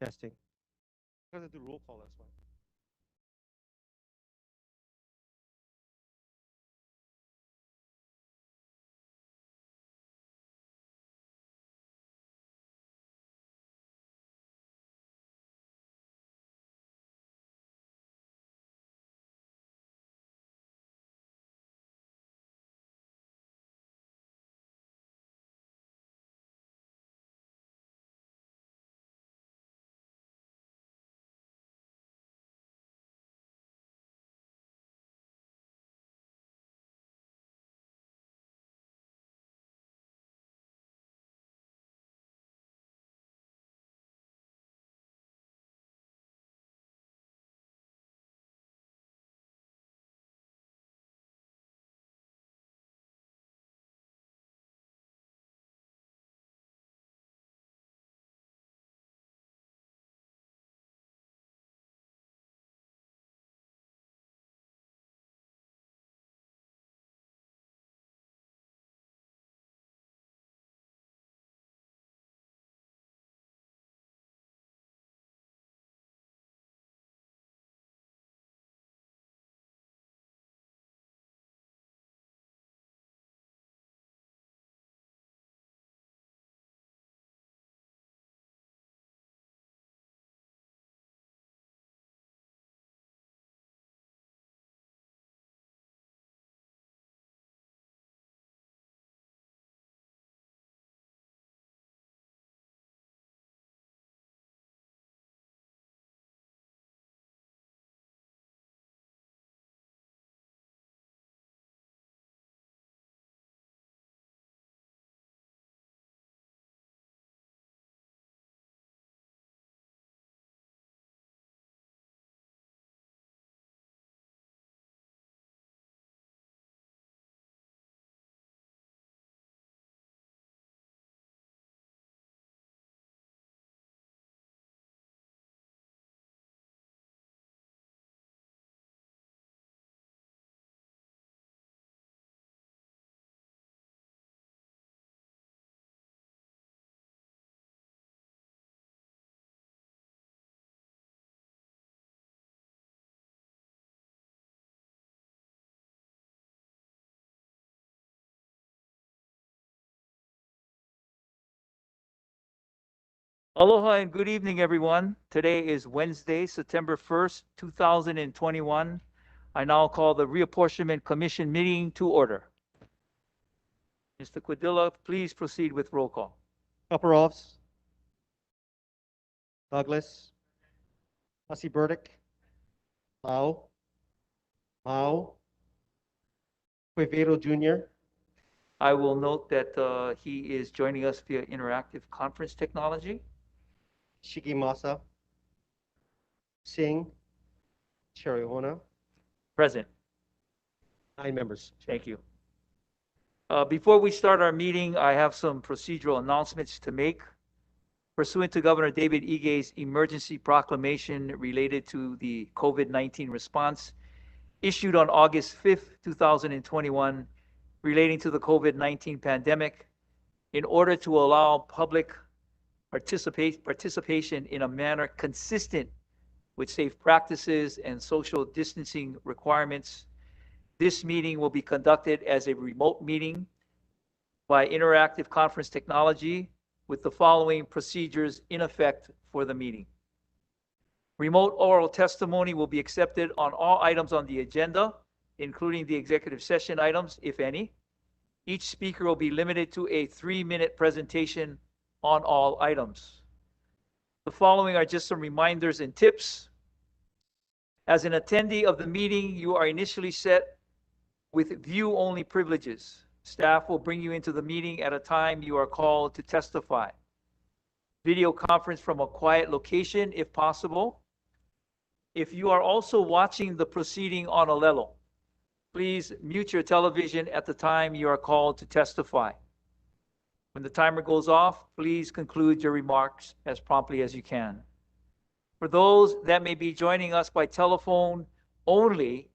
Testing. I'm going to do roll call, that's why. Aloha and good evening, everyone. Today is Wednesday, September 1st, 2021. I now call the Reapportionment Commission meeting to order. Mr. Quadilla, please proceed with roll call. Upperoffs, Douglas, Hussey Burdick, Lau, Mao, Quevedo Jr., I will note that he is joining us via interactive conference technology. Shigimasa, Singh, Cherihona. Present. 9 members. Chair. Thank you. Before we start our meeting, I have some procedural announcements to make. Pursuant to Governor David Ige's emergency proclamation related to the COVID-19 response issued on August 5th, 2021, relating to the COVID-19 pandemic, in order to allow public participation in a manner consistent with safe practices and social distancing requirements, this meeting will be conducted as a remote meeting by interactive conference technology with the following procedures in effect for the meeting. Remote oral testimony will be accepted on all items on the agenda, including the executive session items, if any. Each speaker will be limited to a 3-minute presentation on all items. The following are just some reminders and tips. As an attendee of the meeting, you are initially set with view-only privileges. Staff will bring you into the meeting at a time you are called to testify. Video conference from a quiet location if possible. If you are also watching the proceeding on Alelo, please mute your television at the time you are called to testify. When the timer goes off, please conclude your remarks as promptly as you can. For those that may be joining us by telephone only,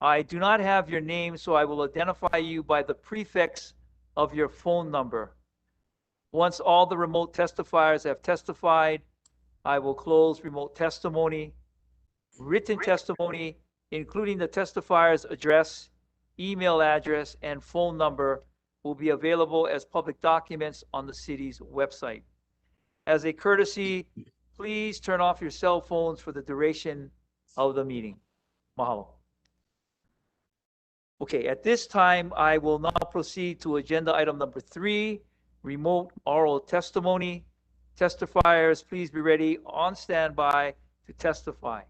I do not have your name, so I will identify you by the prefix of your phone number. Once all the remote testifiers have testified, I will close remote testimony. Written testimony, including the testifier's address, email address, and phone number, will be available as public documents on the city's website. As a courtesy, please turn off your cell phones for the duration of the meeting. Mahalo. Okay, at this time, I will now proceed to agenda item number 3, remote oral testimony. Testifiers, please be ready on standby to testify.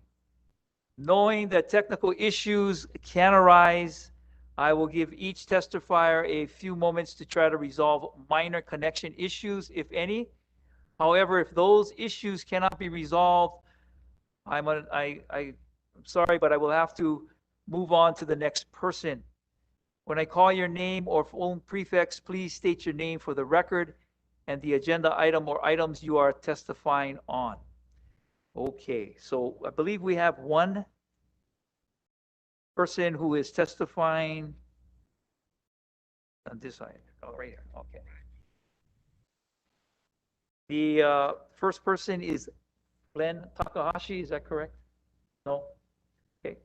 Knowing that technical issues can arise, I will give each testifier a few moments to try to resolve minor connection issues, if any. However, if those issues cannot be resolved, I'm sorry, but I will have to move on to the next person. When I call your name or phone prefix, please state your name for the record and the agenda item or items you are testifying on. Okay, so I believe we have one person who is testifying on this side. Oh, right here. Okay. The first person is Glenn Takahashi. Is that correct? No? Okay.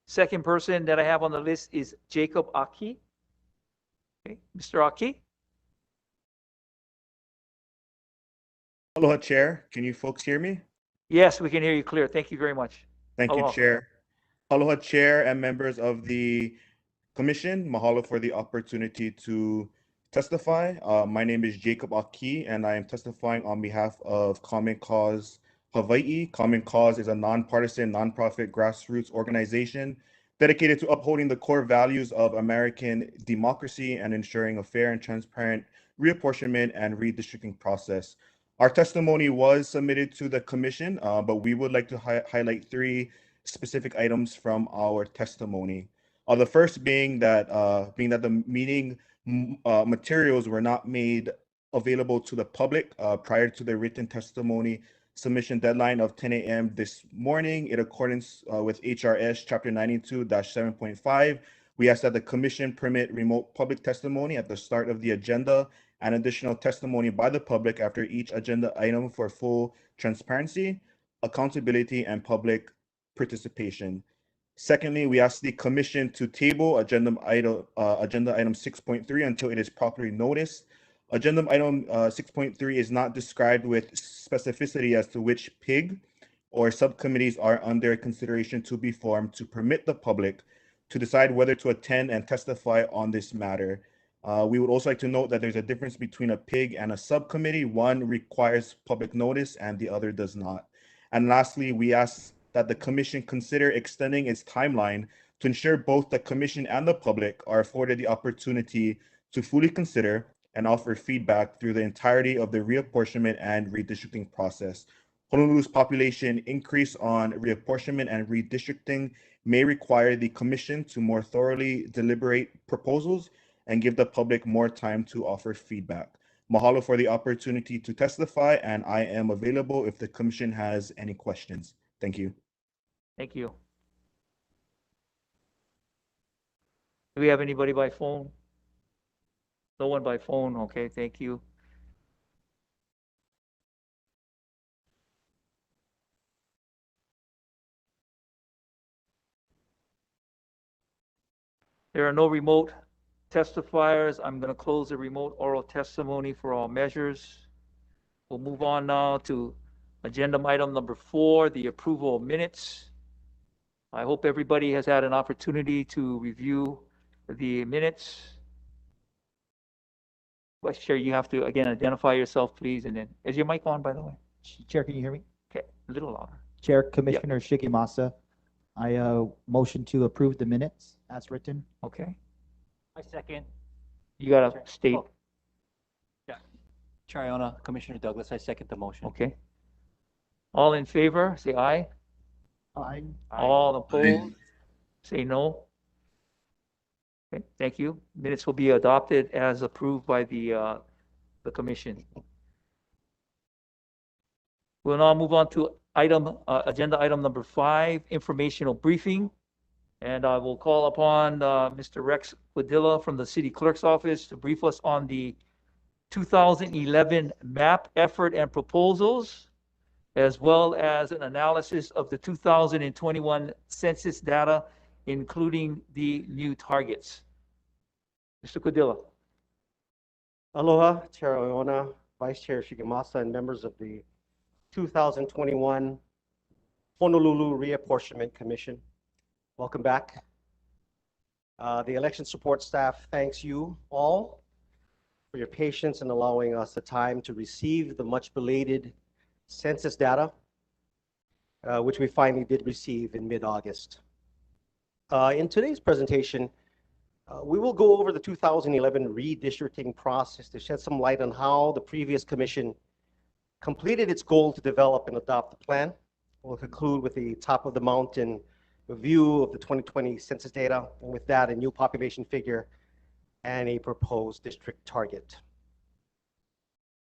Second person that I have on the list is Jacob Aki. Okay. Mr. Aki? Aloha, Chair. Can you folks hear me? Yes, we can hear you clear. Thank you very much. Thank you, Aloha. Chair. Aloha, Chair and members of the Commission. Mahalo for the opportunity to testify. My name is Jacob Aki, and I am testifying on behalf of Common Cause Hawaii. Common Cause is a nonpartisan, nonprofit grassroots organization dedicated to upholding the core values of American democracy and ensuring a fair and transparent reapportionment and redistricting process. Our testimony was submitted to the Commission, but we would like to highlight 3 specific items from our testimony. The first being that the meeting materials were not made available to the public prior to the written testimony submission deadline of 10 a.m. this morning. In accordance with HRS Chapter 92-7.5, we ask that the Commission permit remote public testimony at the start of the agenda and additional testimony by the public after each agenda item for full transparency, accountability, and public participation. Secondly, we ask the Commission to table agenda item 6.3 until it is properly noticed. Agenda item 6.3 is not described with specificity as to which PIG or subcommittees are under consideration to be formed to permit the public to decide whether to attend and testify on this matter. We would also like to note that there's a difference between a PIG and a subcommittee. One requires public notice and the other does not. And lastly, we ask that the Commission consider extending its timeline to ensure both the Commission and the public are afforded the opportunity to fully consider and offer feedback through the entirety of the reapportionment and redistricting process. Honolulu's population increase on reapportionment and redistricting may require the Commission to more thoroughly deliberate proposals and give the public more time to offer feedback. Mahalo for the opportunity to testify, and I am available if the Commission has any questions. Thank you. Thank you. Do we have anybody by phone? No one by phone. Okay, thank you. There are no remote testifiers. I'm going to close the remote oral testimony for all measures. We'll move on now to agenda item number 4, the approval of minutes. I hope everybody has had an opportunity to review the minutes. Vice Chair, you have to, again, identify yourself, please, and then, is your mic on, by the way? Chair, can you hear me? Okay, a little louder. Chair, Commissioner Shigimasa, I motion to approve the minutes as written. Okay, I second. you got to state, Oh. Chair Iona, Commissioner Douglas, I second the motion. okay? All in favor, say aye. Aye. All opposed, say no. Okay, thank you. Minutes will be adopted as approved by the commission. We'll now move on to agenda item number 5, informational briefing. And I will call upon Mr. Rex Padilla from the City Clerk's Office to brief us on the 2011 MAP effort and proposals. as well as an analysis of the 2021 census data, including the new targets. Mr. Cordilla. Aloha, Chair Oona, Vice Chair Shigemasa, and members of the 2021 Honolulu Reapportionment Commission. Welcome back. The election support staff thanks you all for your patience in allowing us the time to receive the much belated census data, which we finally did receive in mid-August. In today's presentation, we will go over the 2011 redistricting process to shed some light on how the previous commission completed its goal to develop and adopt the plan. We'll conclude with the top of the mountain review of the 2020 census data, and with that, a new population figure and a proposed district target.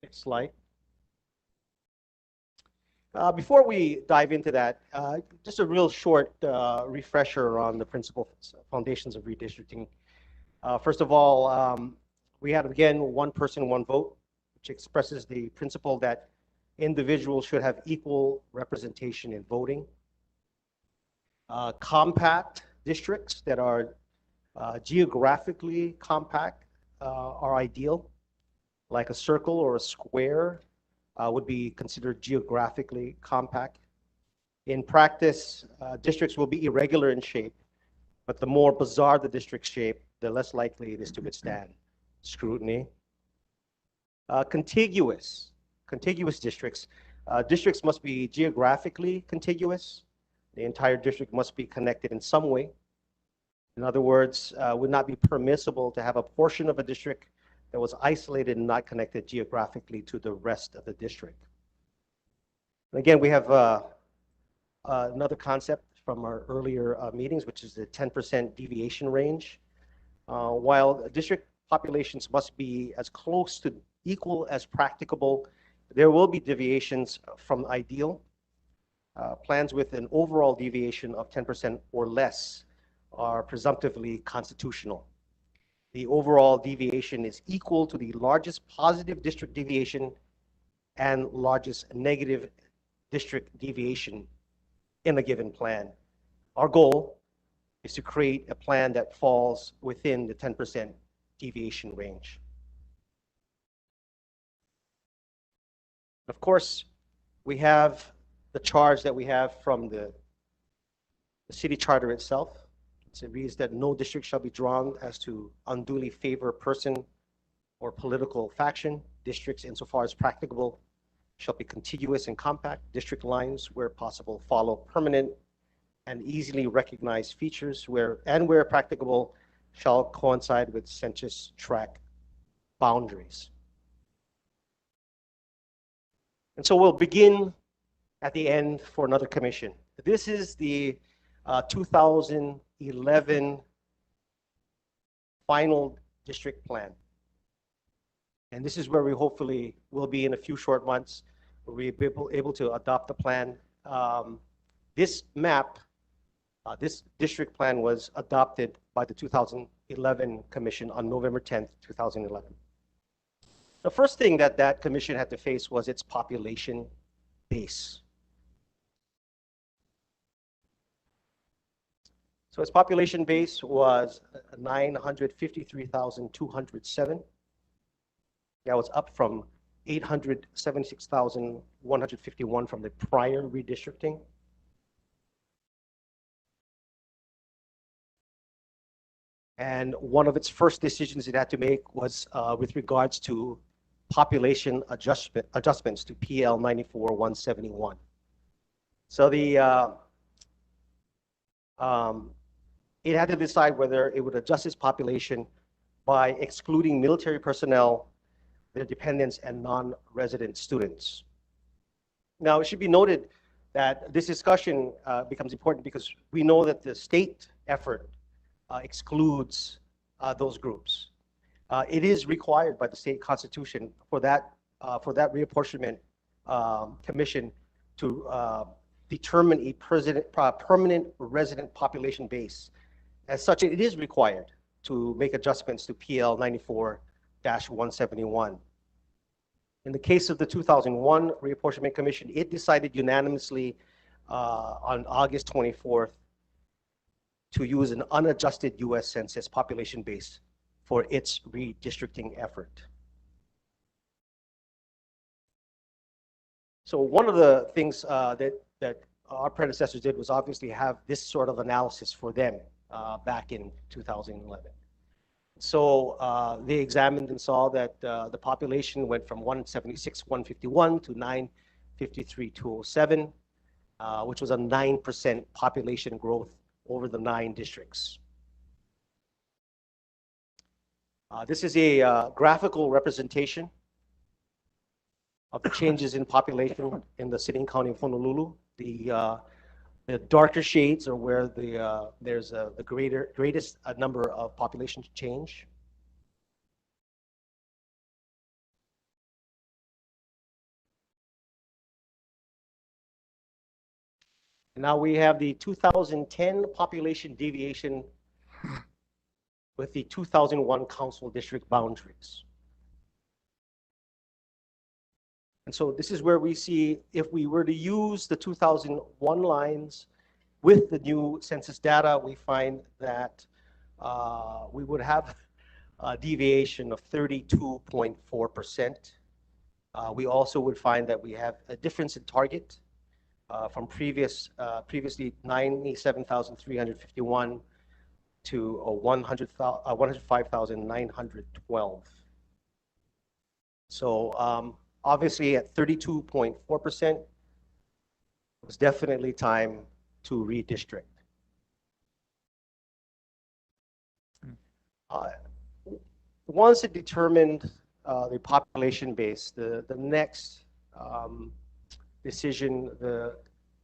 Next slide. Before we dive into that, just a real short refresher on the principal foundations of redistricting. First of all, we had, again, one person, one vote, which expresses the principle that individuals should have equal representation in voting. Compact districts that are geographically compact are ideal, like a circle or a square would be considered geographically compact. In practice, districts will be irregular in shape, but the more bizarre the district shape, the less likely it is to withstand scrutiny. Contiguous districts. Districts must be geographically contiguous. The entire district must be connected in some way. In other words, would not be permissible to have a portion of a district that was isolated and not connected geographically to the rest of the district. And again, we have another concept from our earlier meetings, which is the 10% deviation range. While district populations must be as close to equal as practicable, there will be deviations from ideal. Plans with an overall deviation of 10% or less are presumptively constitutional. The overall deviation is equal to the largest positive district deviation and largest negative district deviation in a given plan. Our goal is to create a plan that falls within the 10% deviation range. Of course, we have the charge that we have from the city charter itself. It reads that no district shall be drawn as to unduly favor a person or political faction. Districts, insofar as practicable, shall be contiguous and compact. District lines, where possible, follow permanent and easily recognized features, where practicable, shall coincide with census tract boundaries. And so we'll begin at the end for another commission. This is the 2011 final district plan. And this is where we hopefully will be in a few short months, where we'll be able to adopt the plan. This map, this district plan was adopted by the 2011 commission on November 10th, 2011. The first thing that commission had to face was its population base. So its population base was 953,207. That was up from 876,151 from the prior redistricting. And one of its first decisions it had to make was with regards to population adjustments to PL 94-171. So it had to decide whether it would adjust its population by excluding military personnel, their dependents, and non-resident students. Now, it should be noted that this discussion becomes important because we know that the state effort excludes those groups. It is required by the state constitution for that reapportionment commission to determine a permanent resident population base. As such, it is required to make adjustments to PL 94-171. In the case of the 2001 Reapportionment Commission, it decided unanimously on August 24th to use an unadjusted U.S. Census population base for its redistricting effort. So one of the things that our predecessors did was obviously have this sort of analysis for them back in 2011. So they examined and saw that the population went from 176,151 to 953,207, which was a 9% population growth over the 9 districts. This is a graphical representation of the changes in population in the city and county of Honolulu. The darker shades are where there's the greatest number of population change. Now we have the 2010 population deviation with the 2001 council district boundaries. And so this is where we see if we were to use the 2001 lines with the new census data, we find that we would have a deviation of 32.4%. We also would find that we have a difference in target from previously 97,351 to 105,912. So obviously at 32.4%, it was definitely time to redistrict. Once it determined the population base, the next decision the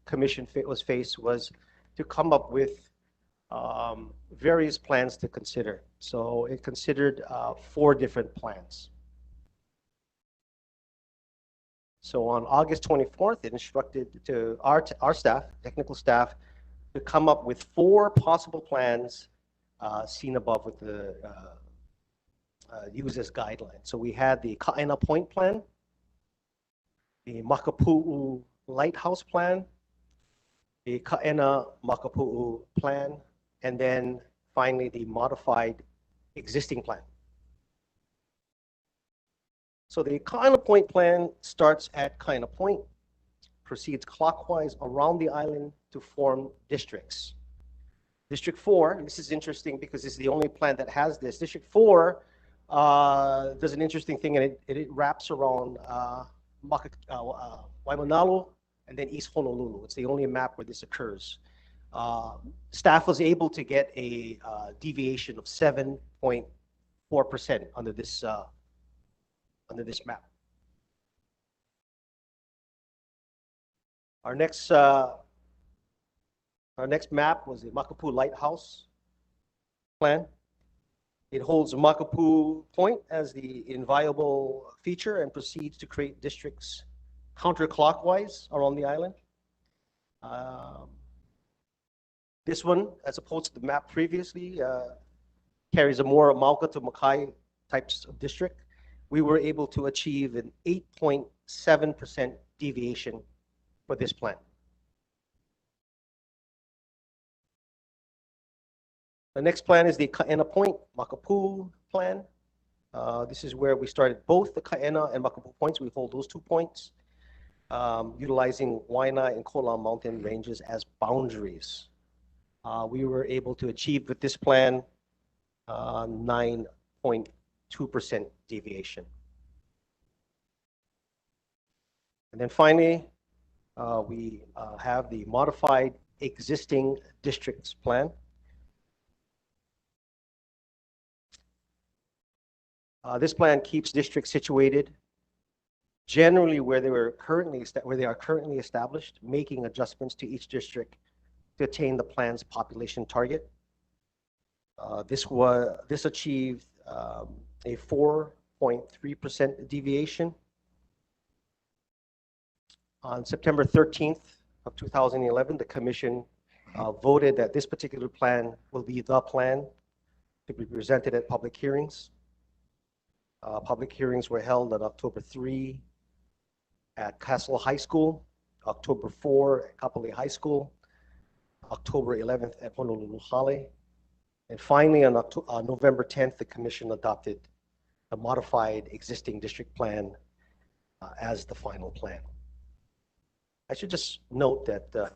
commission was faced was to come up with various plans to consider. So it considered 4 different plans. So on August 24th, it instructed to our staff, technical staff, to come up with 4 possible plans seen above with the used as guidelines. So we had the Kaena Point Plan, the Makapu'u Lighthouse Plan, the Kaena Makapu'u Plan, and then finally the modified existing plan. So the Kaena Point Plan starts at Kaena Point, proceeds clockwise around the island to form districts. District 4, and this is interesting because this is the only plan that has this. District 4 does an interesting thing, and it wraps around Waimanalo and then East Honolulu. It's the only map where this occurs. Staff was able to get a deviation of 7.4% under this map. Our next map was the Makapu'u Lighthouse Plan. It holds Makapu'u Point as the inviolable feature and proceeds to create districts counterclockwise around the island. This one, as opposed to the map previously, carries a more Mauka to Makai types of district. We were able to achieve an 8.7% deviation for this plan. The next plan is the Kaena Point Makapu'u Plan. This is where we started both the Kaena and Makapu'u points. We hold those 2 points, utilizing Waina and Kola mountain ranges as boundaries. We were able to achieve with this plan 9.2% deviation. And then finally, we have the modified existing districts plan. This plan keeps districts situated generally where they are currently established, making adjustments to each district to attain the plan's population target. This achieved a 4.3% deviation. On September 13th of 2011, the commission voted that this particular plan will be the plan to be presented at public hearings. Public hearings were held on October 3 at Castle High School, October 4 at Kapolei High School, October 11th at Honolulu Hale. And finally, on November 10th, the commission adopted the modified existing district plan as the final plan. I should just note that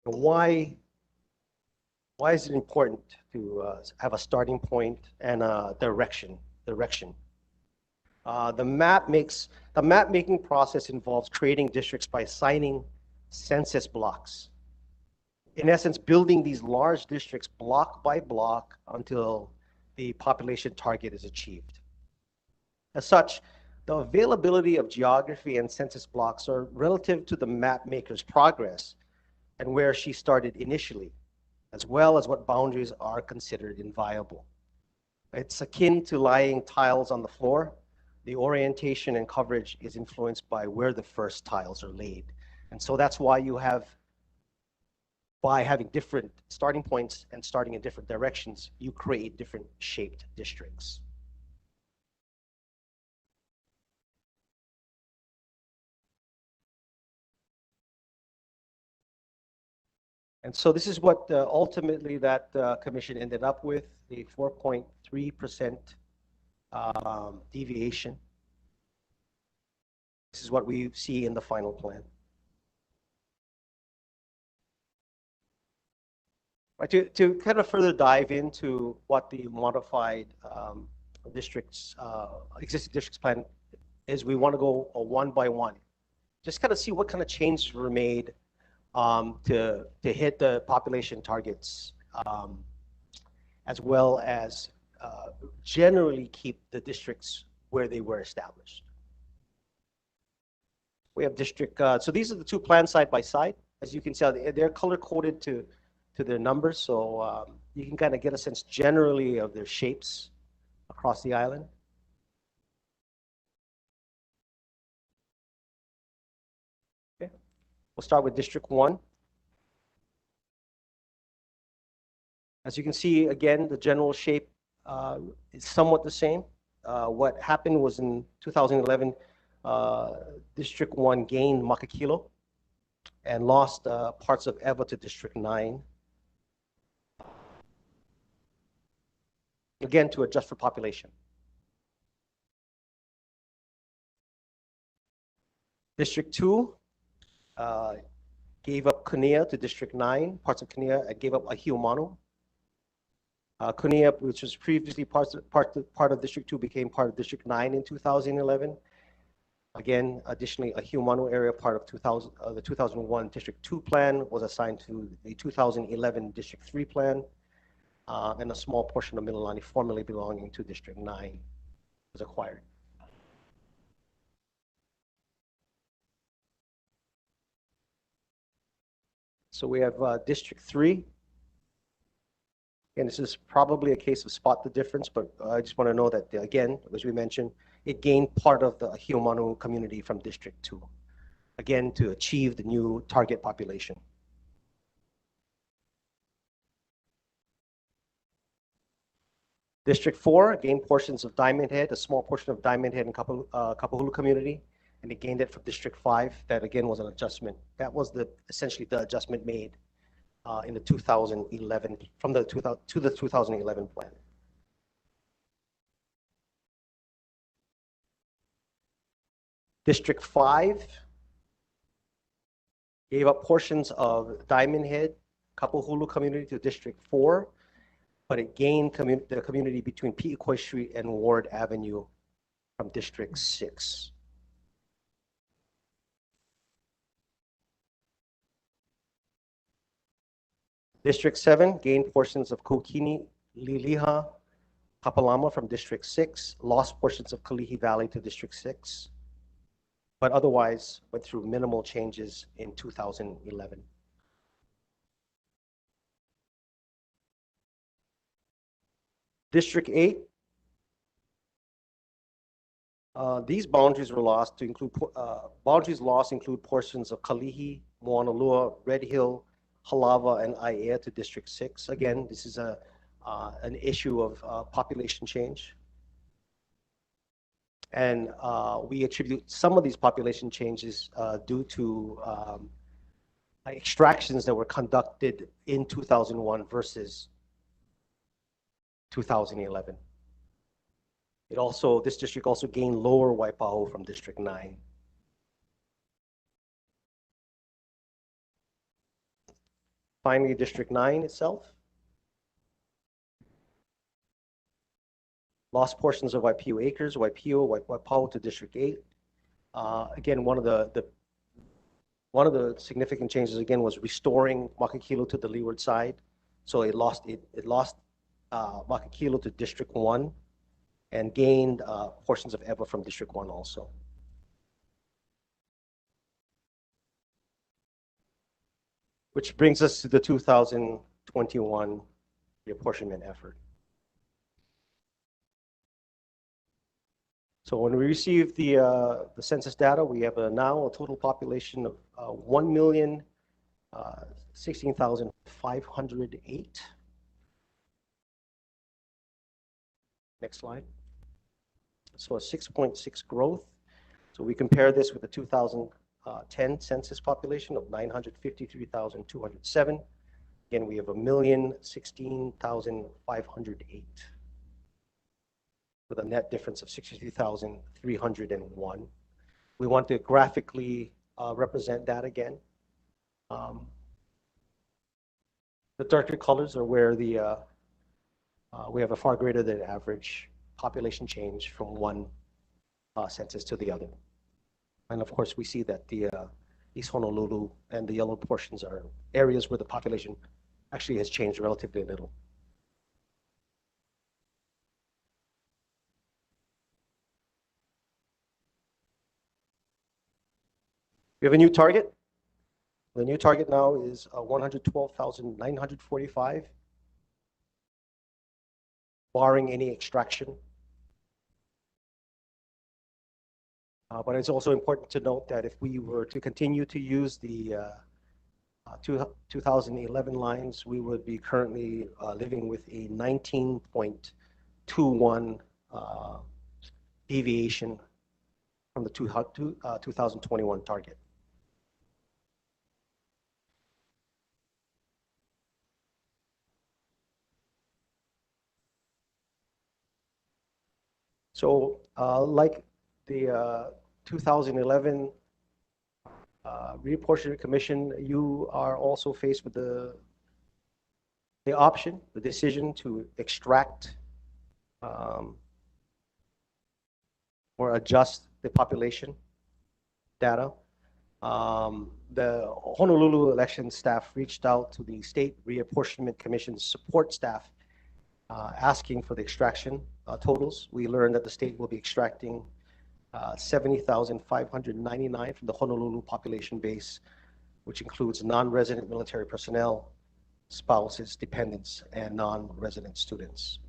why is it important to have a starting point and a direction? The map making process involves creating districts by assigning census blocks. In essence, building these large districts block by block until the population target is achieved. As such, the availability of geography and census blocks are relative to the map maker's progress and where she started initially, as well as what boundaries are considered inviolable. It's akin to laying tiles on the floor. The orientation and coverage is influenced by where the first tiles are laid. And so that's why you have, by having different starting points and starting in different directions, you create different shaped districts. And so this is what ultimately that commission ended up with, the 4.3% deviation. This is what we see in the final plan. Right, to kind of further dive into what the modified districts, existing districts plan is, we want to go one by one. Just kind of see what kind of changes were made to hit the population targets, as well as generally keep the districts where they were established. We have district, so these are the two plans side by side. As you can see, they're color coded to their numbers, so you can kind of get a sense generally of their shapes across the island. Okay, we'll start with District 1. As you can see, again, the general shape is somewhat the same. What happened was in 2011, District 1 gained Makakilo and lost parts of Eva to District 9. Again, to adjust for population. District 2 gave up Kunia to District 9. Parts of Kunia gave up Ahiomanu. Kunia, which was previously part of District 2, became part of District 9 in 2011. Again, additionally, a Ahiomanu area, part of the 2001 District 2 plan, was assigned to the 2011 District 3 plan, and a small portion of Mililani, formerly belonging to District 9, was acquired. So we have District 3. And this is probably a case of spot the difference, but I just want to know that, again, as we mentioned, it gained part of the Ahiomanu community from District 2, again, to achieve the new target population. District 4 gained portions of Diamond Head, a small portion of Diamond Head and Kapahulu community, and it gained it from District 5. That, again, was an adjustment. That was essentially the adjustment made in the 2011, from the 2011 plan. District 5 gave up portions of Diamond Head, Kapahulu community to District 4, but it gained the community between Pi'ikoi Street and Ward Avenue from District 6. District 7 gained portions of Kukini, Liliha, Kapalama from District 6, lost portions of Kalihi Valley to District 6, but otherwise went through minimal changes in 2011. District 8, these boundaries were lost to include, boundaries lost include portions of Kalihi, Moanalua, Red Hill, Halava, and Aiea to District 6. Again, this is an issue of population change. And we attribute some of these population changes due to extractions that were conducted in 2001 versus 2011. This district also gained lower Waipahu from District 9. Finally, District 9 itself lost portions of Waipio Acres, Waipahu to District 8. Again, one of the significant changes again was restoring Makakilo to the leeward side. So it lost Makakilo to District 1 and gained portions of Ewa from District 1 also. Which brings us to the 2021 reapportionment effort. So when we received the census data, we have now a total population of 1,016,508. Next slide. So a 6.6 growth. So we compare this with the 2010 census population of 953,207. Again, we have 1,016,508 with a net difference of 63,301. We want to graphically represent that again. The darker colors are where we have a far greater than average population change from one census to the other. And of course, we see that the East Honolulu and the yellow portions are areas where the population actually has changed relatively little. We have a new target. The new target now is 112,945, barring any extraction. But it's also important to note that if we were to continue to use the 2011 lines, we would be currently living with a 19.21 deviation from the 2021 target. So like the 2011 Reapportionment Commission, you are also faced with the option, the decision to extract or adjust the population data. The Honolulu election staff reached out to the State Reapportionment Commission's support staff asking for the extraction totals. We learned that the state will be extracting 70,599 from the Honolulu population base, which includes non-resident military personnel, spouses, dependents, and non-resident students.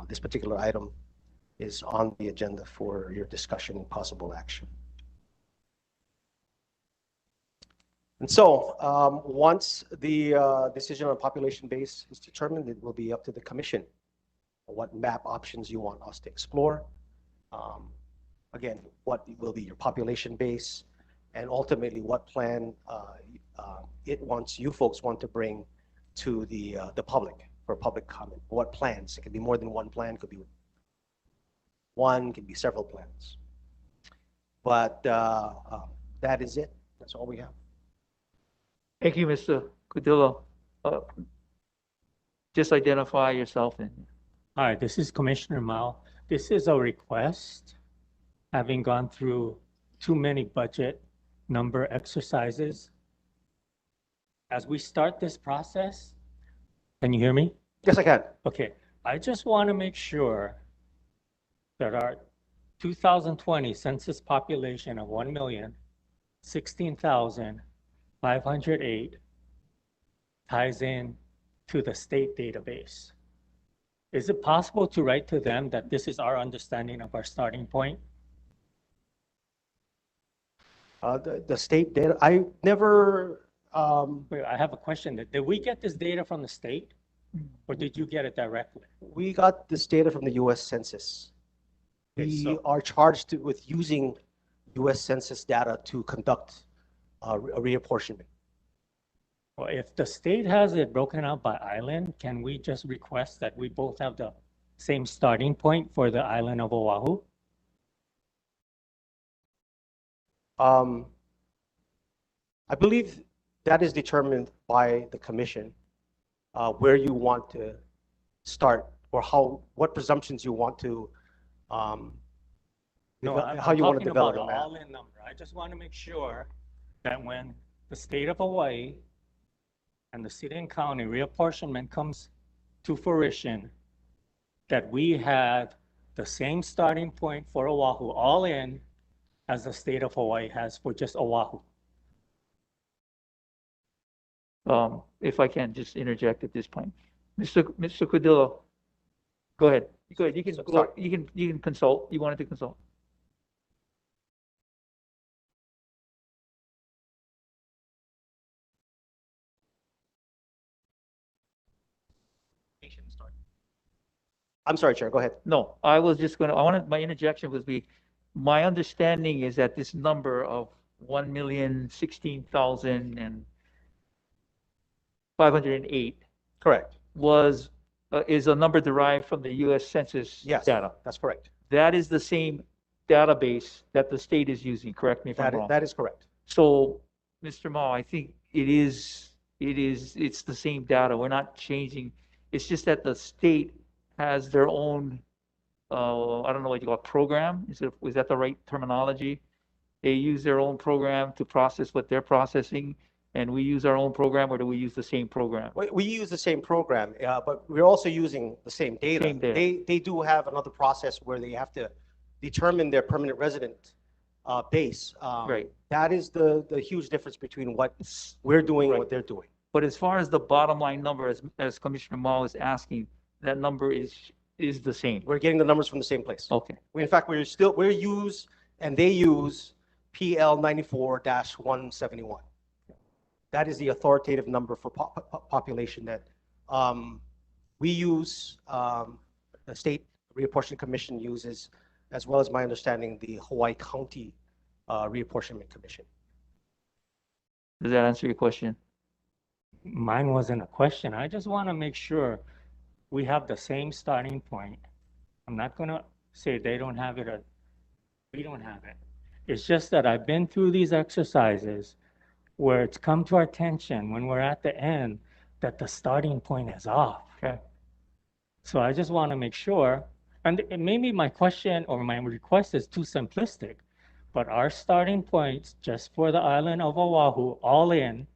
This particular item is on the agenda for your discussion and possible action. And so once the decision on population base is determined, it will be up to the commission what map options you want us to explore. Again, what will be your population base, and ultimately what plan you folks want to bring to the public for public comment. What plans? It could be more than one plan, could be one, could be several plans. But that is it. That's all we have. Thank you, Mr. Cudillo. Just identify yourself and. Hi, this is Commissioner Mao. This is a request. Having gone through too many budget number exercises, as we start this process, can you hear me? Yes, I can. Okay, I just want to make sure that our 2020 census population of 1,016,508 ties in to the state database. Is it possible to write to them that this is our understanding of our starting point? The state data, I never. Wait, I have a question. Did we get this data from the state, or did you get it directly? We got this data from the U.S. Census. We are charged with using U.S. Census data to conduct a reapportionment. Well, if the state has it broken out by island, can we just request that we both have the same starting point for the island of Oahu? I believe that is determined by the commission, where you want to start or what presumptions you want to, No, how you want to I'm talking develop about a the map. all-in number. I just want to make sure that when the state of Hawaii and the city and county reapportionment comes to fruition, that we had the same starting point for Oahu all in as the state of Hawaii has for just Oahu. If I can just interject at this point. Mr. Cordillo, go ahead. Go ahead. You can, Sorry. you can consult. You wanted to consult. I'm sorry, Chair, go ahead. No, I was just gonna, my interjection was my understanding is that this number of 1,016,508 Correct. is a number derived from the U.S. Census Yes, data. that's correct. That is the same database that the state is using, correct me if I'm wrong. That is correct. So, Mr. Mao, I think it's the same data. We're not changing. It's just that the state has their own, I don't know what you call it, program. Is that the right terminology? They use their own program to process what they're processing, and we use our own program, or do we use the same program? We use the same program, but we're also using the same data. Same data. They do have another process where they have to determine their permanent resident base. Right. That is the huge difference between what we're doing and what they're doing. But as far as the bottom line number, as Commissioner Mao is asking, that number is the same. We're getting the numbers from the same place. Okay. In fact, we use, and they use PL 94-171. That is the authoritative number for population that we use, the State Reapportionment Commission uses, as well as my understanding, the Hawaii County Reapportionment Commission. Does that answer your question? Mine wasn't a question. I just want to make sure we have the same starting point. I'm not going to say they don't have it or we don't have it. It's just that I've been through these exercises where it's come to our attention when we're at the end that the starting point is off. Okay. So I just want to make sure, and maybe my question or my request is too simplistic, but our starting points just for the island of Oahu, all in,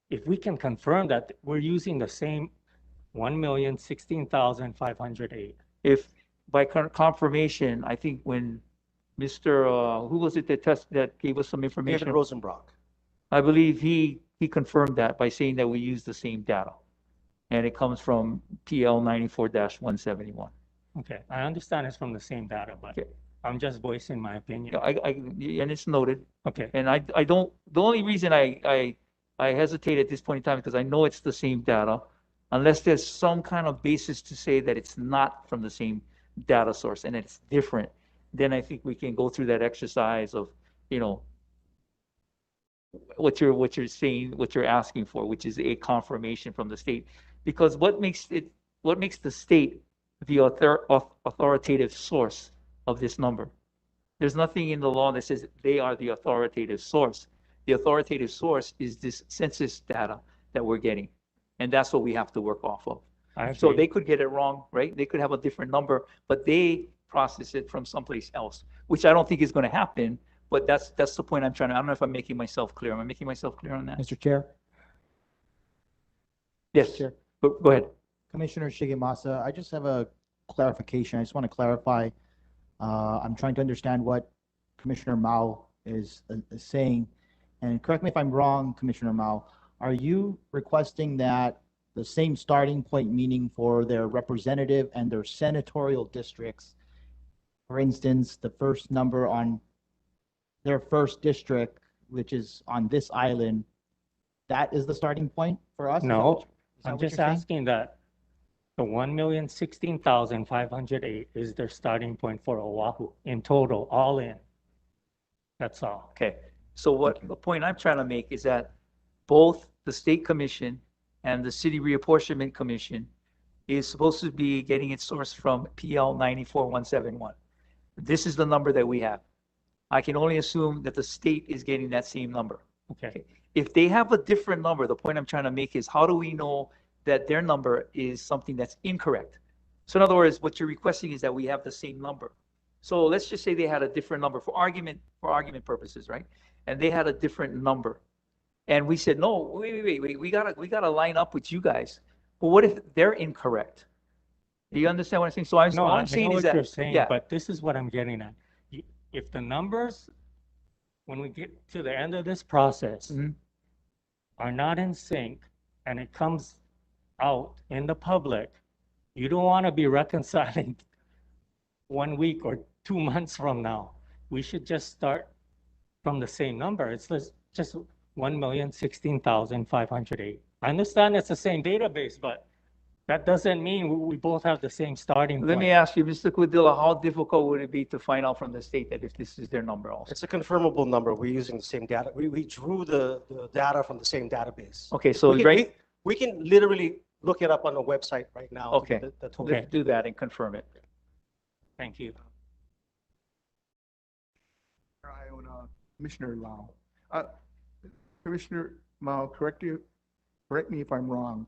if we can confirm that we're using the same 1,016,508. If by confirmation, I think when Mr. Who was it that gave us some information? David Rosenbrock. I believe he confirmed that by saying that we use the same data. And it comes from PL 94-171. Okay, I understand it's from the same data, but Okay. I'm just voicing my opinion. And it's noted. Okay, And I don't, the only reason I hesitate at this point in time is because I know it's the same data, unless there's some kind of basis to say that it's not from the same data source and it's different, then I think we can go through that exercise of, what you're saying, what you're asking for, which is a confirmation from the state. Because what makes the state the authoritative source of this number? There's nothing in the law that says they are the authoritative source. The authoritative source is this census data that we're getting. And that's what we have to work off of. So agree. they could get it wrong, right? They could have a different number, but they process it from someplace else, which I don't think is going to happen. But that's the point I'm trying to, I don't know if I'm making myself clear. Am I making myself clear on that? Mr. Chair, Yes, Chair. Go ahead. Commissioner Shigemasa, I just have a clarification. I just want to clarify. I'm trying to understand what Commissioner Mao is saying. And correct me if I'm wrong, Commissioner Mao. Are you requesting that the same starting point, meaning for their representative and their senatorial districts, for instance, the first number on their first district, which is on this island, that is the starting point for us? No, Is that I'm what you're just saying? asking that The 1,016,508 is their starting point for Oahu in total, all in. That's all. Okay, so the point I'm trying to make is that both the State Commission and the City Reapportionment Commission is supposed to be getting its source from PL 94171. This is the number that we have. I can only assume that the state is getting that same number. Okay. If they have a different number, the point I'm trying to make is how do we know that their number is something that's incorrect? So in other words, what you're requesting is that we have the same number. So let's just say they had a different number for argument purposes, right? And they had a different number. And we said, no, wait, we gotta line up with you guys. But what if they're incorrect? Do you understand what I'm saying? So No, all I I'm saying know is what that, you're saying, yeah, but this is what I'm getting at. If the numbers, when we get to the end of this process, Mhm. are not in sync and it comes out in the public, you don't want to be reconciling 1 week or 2 months from now. We should just start from the same number. It's just 1,016,508. I understand it's the same database, but that doesn't mean we both have the same starting point. let me ask you, Mr. Quidilla, how difficult would it be to find out from the state that if this is their number also? It's a confirmable number. We're using the same data. We drew the data from the same database. Okay, so We can literally look it up on the website right now. Okay. The total. Okay. let's do that and confirm it. Thank you. Commissioner Lau. Commissioner Mao, correct me if I'm wrong.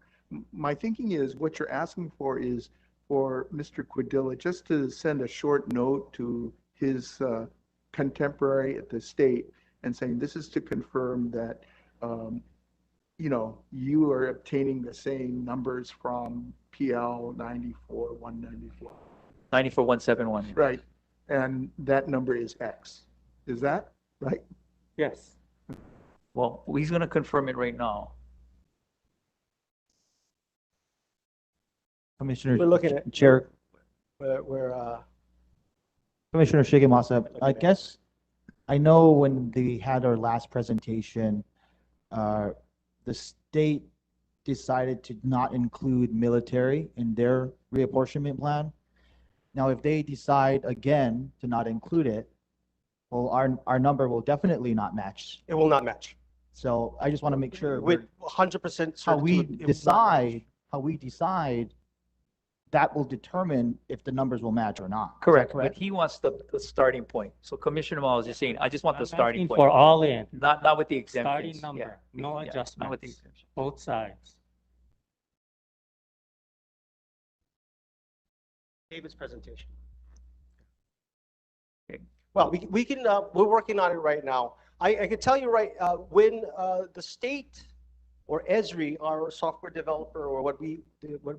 My thinking is what you're asking for is for Mr. Quidilla just to send a short note to his contemporary at the state and saying this is to confirm that you are obtaining the same numbers from PL 94194. 94171. Right. And that number is X. Is that right? Yes. Well, he's going to confirm it right now. Commissioner We're looking at- Chair, We're Commissioner Shigemasa, I Okay. guess, I know when they had our last presentation, the state decided to not include military in their reapportionment plan. Now, if they decide again to not include it, well, our number will definitely not match. it will not match. So I just want to make sure With 100% how we certitude, it will not match. decide, that will determine if the numbers will match or not. Is that Correct. But he wants the starting point. So Commissioner Mao is just saying, I just want the I'm starting asking point. for all in, Not with the starting exemptions. number, Yeah. no Yeah, not with the adjustments, exemptions. both sides. David's presentation. Okay. Well, we can, we're working on it right now. I can tell you when the state or Esri, our software developer, or what we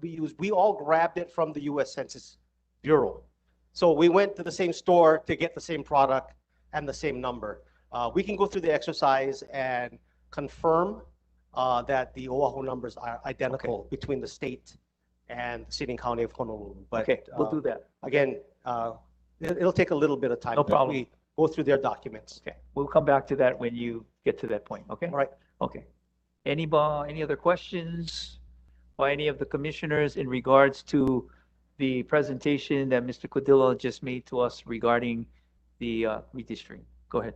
use, we all grabbed it from the U.S. Census Bureau. So we went to the same store to get the same product and the same number. We can go through the exercise and confirm that the Oahu numbers are identical between the state and the city and county of Honolulu. But Okay, we'll do that. again, it'll take a little bit of time. No as problem. We go through their documents. Okay, we'll come back to that when you get to that point, okay? All right. Okay. Any other questions by any of the commissioners in regards to the presentation that Mr. Quidilla just made to us regarding the redistricting? Go ahead.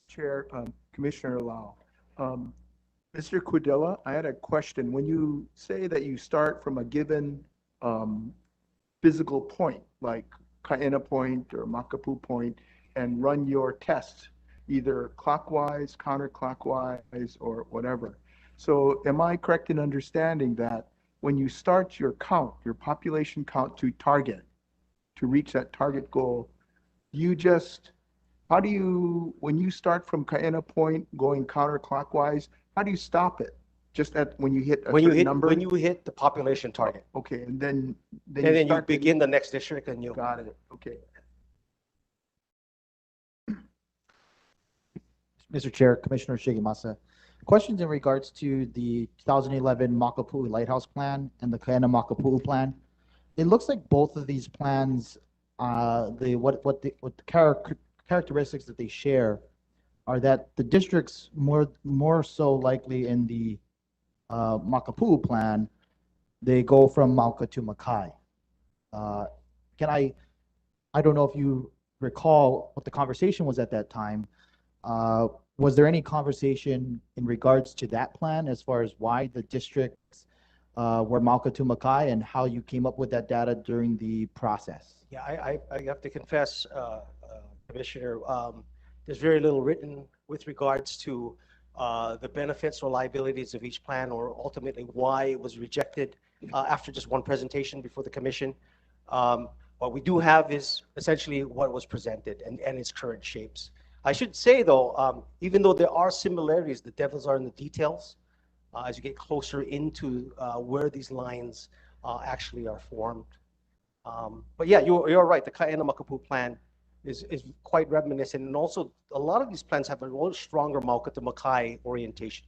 Chair, Commissioner Lau. Mr. Quidilla, I had a question. When you say that you start from a given physical point, like Kaena Point or Makapu Point, and run your test, either clockwise, counterclockwise, or whatever. So am I correct in understanding that when you start your count, your population count to reach that target goal, when you start from Kaena Point going counterclockwise, how do you stop it? Just when you hit a certain number? When you hit the population target. Okay, and then You begin the next district and you. Got it, okay. Mr. Chair, Commissioner Shigemasa, questions in regards to the 2011 Makapu'u Lighthouse Plan and the Kaena Makapu'u Plan. It looks like both of these plans, the characteristics that they share are that the districts more so likely in the Makapu'u Plan they go from Mauka to Makai. Uh, Can I don't know if you recall what the conversation was at that time. Was there any conversation in regards to that plan as far as why the districts were Mauka to Makai and how you came up with that data during the process? Yeah, I have to confess, Commissioner, there's very little written with regards to the benefits or liabilities of each plan, or ultimately why it was rejected after just one presentation before the commission. What we do have is essentially what was presented and its current shapes. I should say though, even though there are similarities, the devils are in the details as you get closer into where these lines actually are formed. But yeah, you're right. The Kaena Makapu plan is quite reminiscent, and also a lot of these plans have a little stronger Mauka to Makai orientation.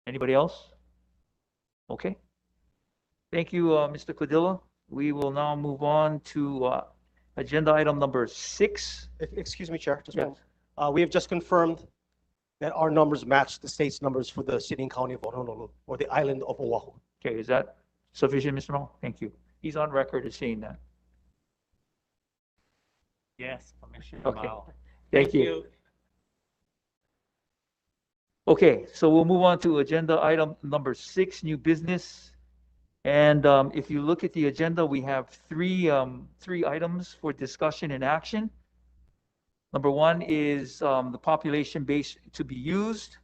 Anybody else? Okay. Thank you, Mr. Codilla. We will now move on to agenda item number 6. Excuse me, Chair, just Yes. one. We have just confirmed that our numbers match the state's numbers for the city and county of Honolulu, or the island of Oahu. Okay, is that sufficient, Mr. Mao? Thank you. He's on record as saying that. Yes, Commissioner Okay. Mao. Thank you. Okay, so we'll move on to agenda item number 6, new business. And if you look at the agenda, we have three items for discussion and action. Number 1 is the population base to be used.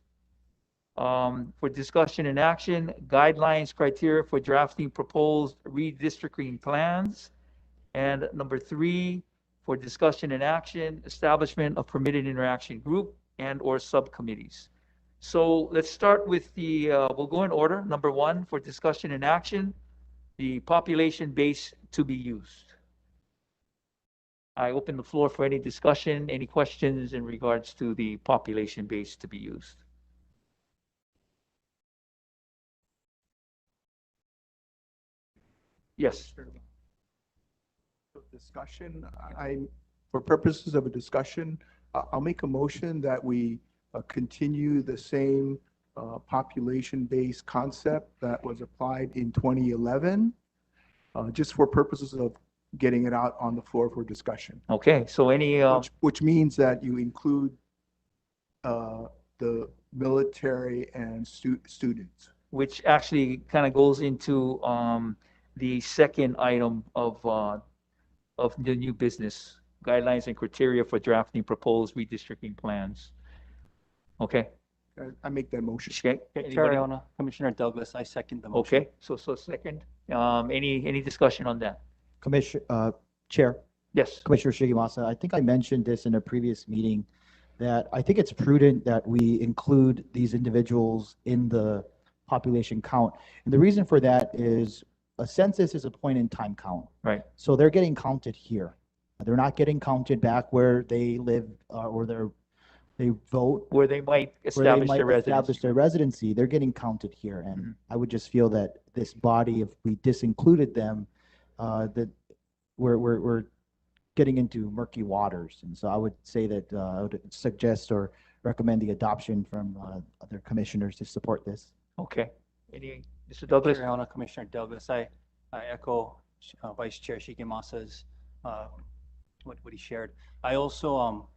For discussion and action, guidelines, criteria for drafting proposed redistricting plans. And number 3, for discussion and action, establishment of permitted interaction group and or subcommittees. So let's start with the, we'll go in order. Number 1, for discussion and action, the population base to be used. I open the floor for any discussion, any questions in regards to the population base to be used. Yes. Discussion, for purposes of a discussion, I'll make a motion that we continue the same population-based concept that was applied in 2011, just for purposes of getting it out on the floor for discussion. Okay, so any, Which means that you include the military and students. which actually kind of goes into the second item of the new business, guidelines and criteria for drafting proposed redistricting plans. Okay, I make that motion. okay, Chair anybody? Leona, Commissioner Douglas, I second the motion. Okay, so second, any discussion on that? Chair, Yes, Commissioner Shigemasa, I think I mentioned this in a previous meeting, that I think it's prudent that we include these individuals in the population count. And the reason for that is a census is a point in time count. right, So they're getting counted here. They're not getting counted back where they live or they vote, where they might where they establish might their establish residency. their residency. They're getting counted here. And Mhm. I would just feel that this body, if we disincluded them, that we're getting into murky waters. And so I would say that I would suggest or recommend the adoption from other commissioners to support this. Okay, any, Mr. Douglas? Chair Leona, Commissioner Douglas, I echo Vice Chair Shigemasa's what he shared. I also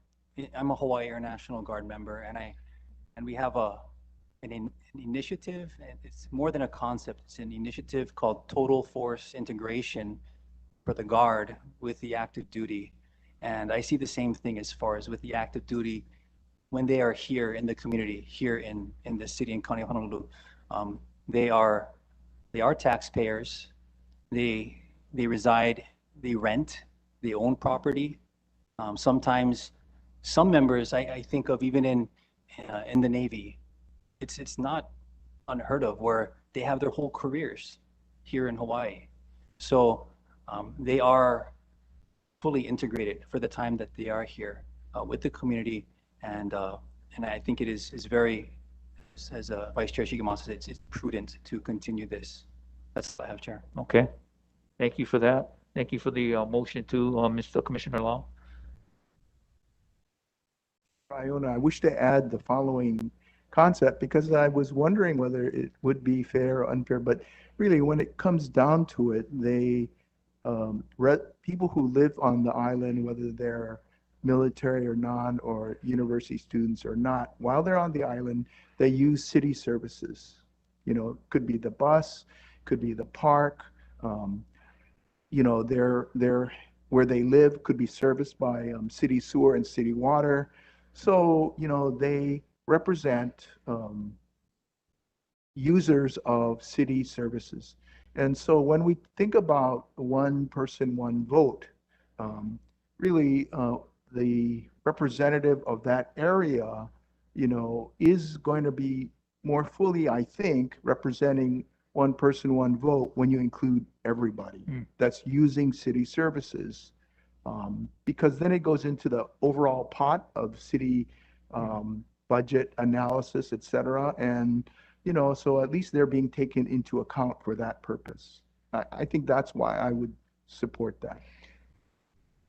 I'm a Hawaii Air National Guard member, and we have an initiative, and it's more than a concept. It's an initiative called Total Force Integration for the Guard with the active duty. And I see the same thing as far as with the active duty when they are here in the community, here in the city and county of Honolulu. They are taxpayers. They reside, they rent, they own property. Sometimes some members I think of even in the Navy, it's not unheard of where they have their whole careers here in Hawaii. So they are fully integrated for the time that they are here with the community, and I think it is very, as Vice Chair Shigemasa said, it's prudent to continue this. That's all I have, Chair. Okay, thank you for that. Thank you for the motion to Mr. Commissioner Lau. Iona, I wish to add the following concept because I was wondering whether it would be fair or unfair, but really when it comes down to it, people who live on the island, whether they're military or non, or university students or not, while they're on the island, they use city services. You know, could be the bus, could be the park, um, you know, where they live could be serviced by city sewer and city water. So, you know, they represent users of city services. And so when we think about one person, one vote, um, really the representative of that area, you know, is going to be more fully, I think, representing one person, one vote when you include everybody that's using city services. Because then it goes into the overall pot of city budget analysis, et cetera. And you know, so at least they're being taken into account for that purpose. I think that's why I would support that.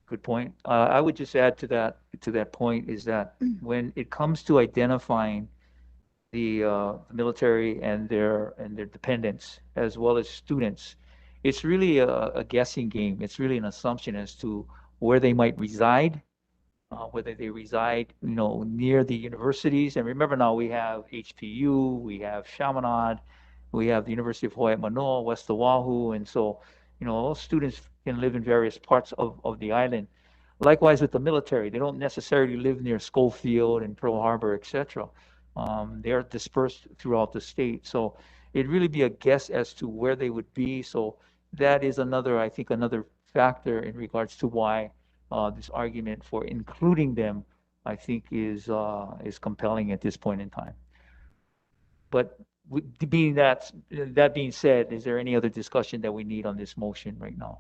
Good point. I would just add to that point is that when it comes to identifying the military and their dependents as well as students, it's really a guessing game. It's really an assumption as to where they might reside, whether they reside, you know, near the universities. And remember now we have HPU, we have Chaminade, we have the University of Hawaii at Manoa, West Oahu, and so, you know, all students can live in various parts of the island. Likewise with the military, they don't necessarily live near Schofield and Pearl Harbor, etc. They are dispersed throughout the state. So it'd really be a guess as to where they would be. So that is another, I think, another factor in regards to why this argument for including them, I think, is compelling at this point in time. But that being said, is there any other discussion that we need on this motion right now?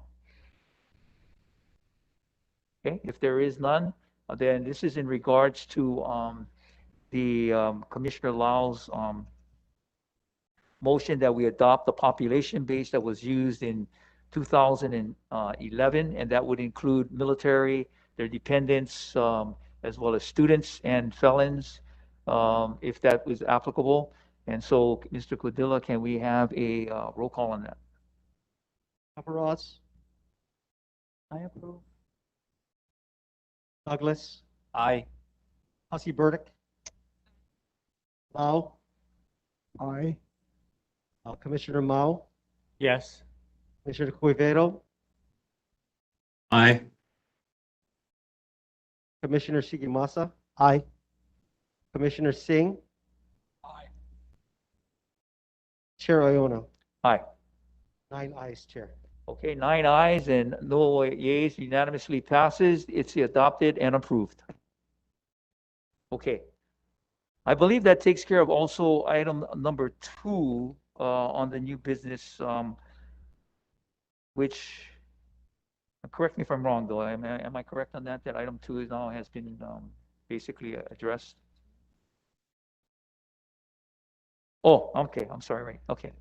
Okay, if there is none, then this is in regards to the Commissioner Lau's motion that we adopt the population base that was used in 2011, and that would include military, their dependents, as well as students and felons, if that was applicable. And so, Mr. Cordilla, can we have a roll call on that? Caparós, I approve. Douglas, Aye. Hussey Burdick, Lau, Aye. Commissioner Mao, Yes. Commissioner Cuevero, Aye. Commissioner Shigimasa, Aye. Commissioner Singh, Aye. Chair Iona. Aye. 9 ayes, Chair. Okay, 9 ayes and no yeas, unanimously passes. It's adopted and approved. Okay. I believe that takes care of also item number 2 on the new business, which, correct me if I'm wrong though, am I correct on that, that item 2 is now has been basically addressed? Oh, okay, I'm sorry, right, okay.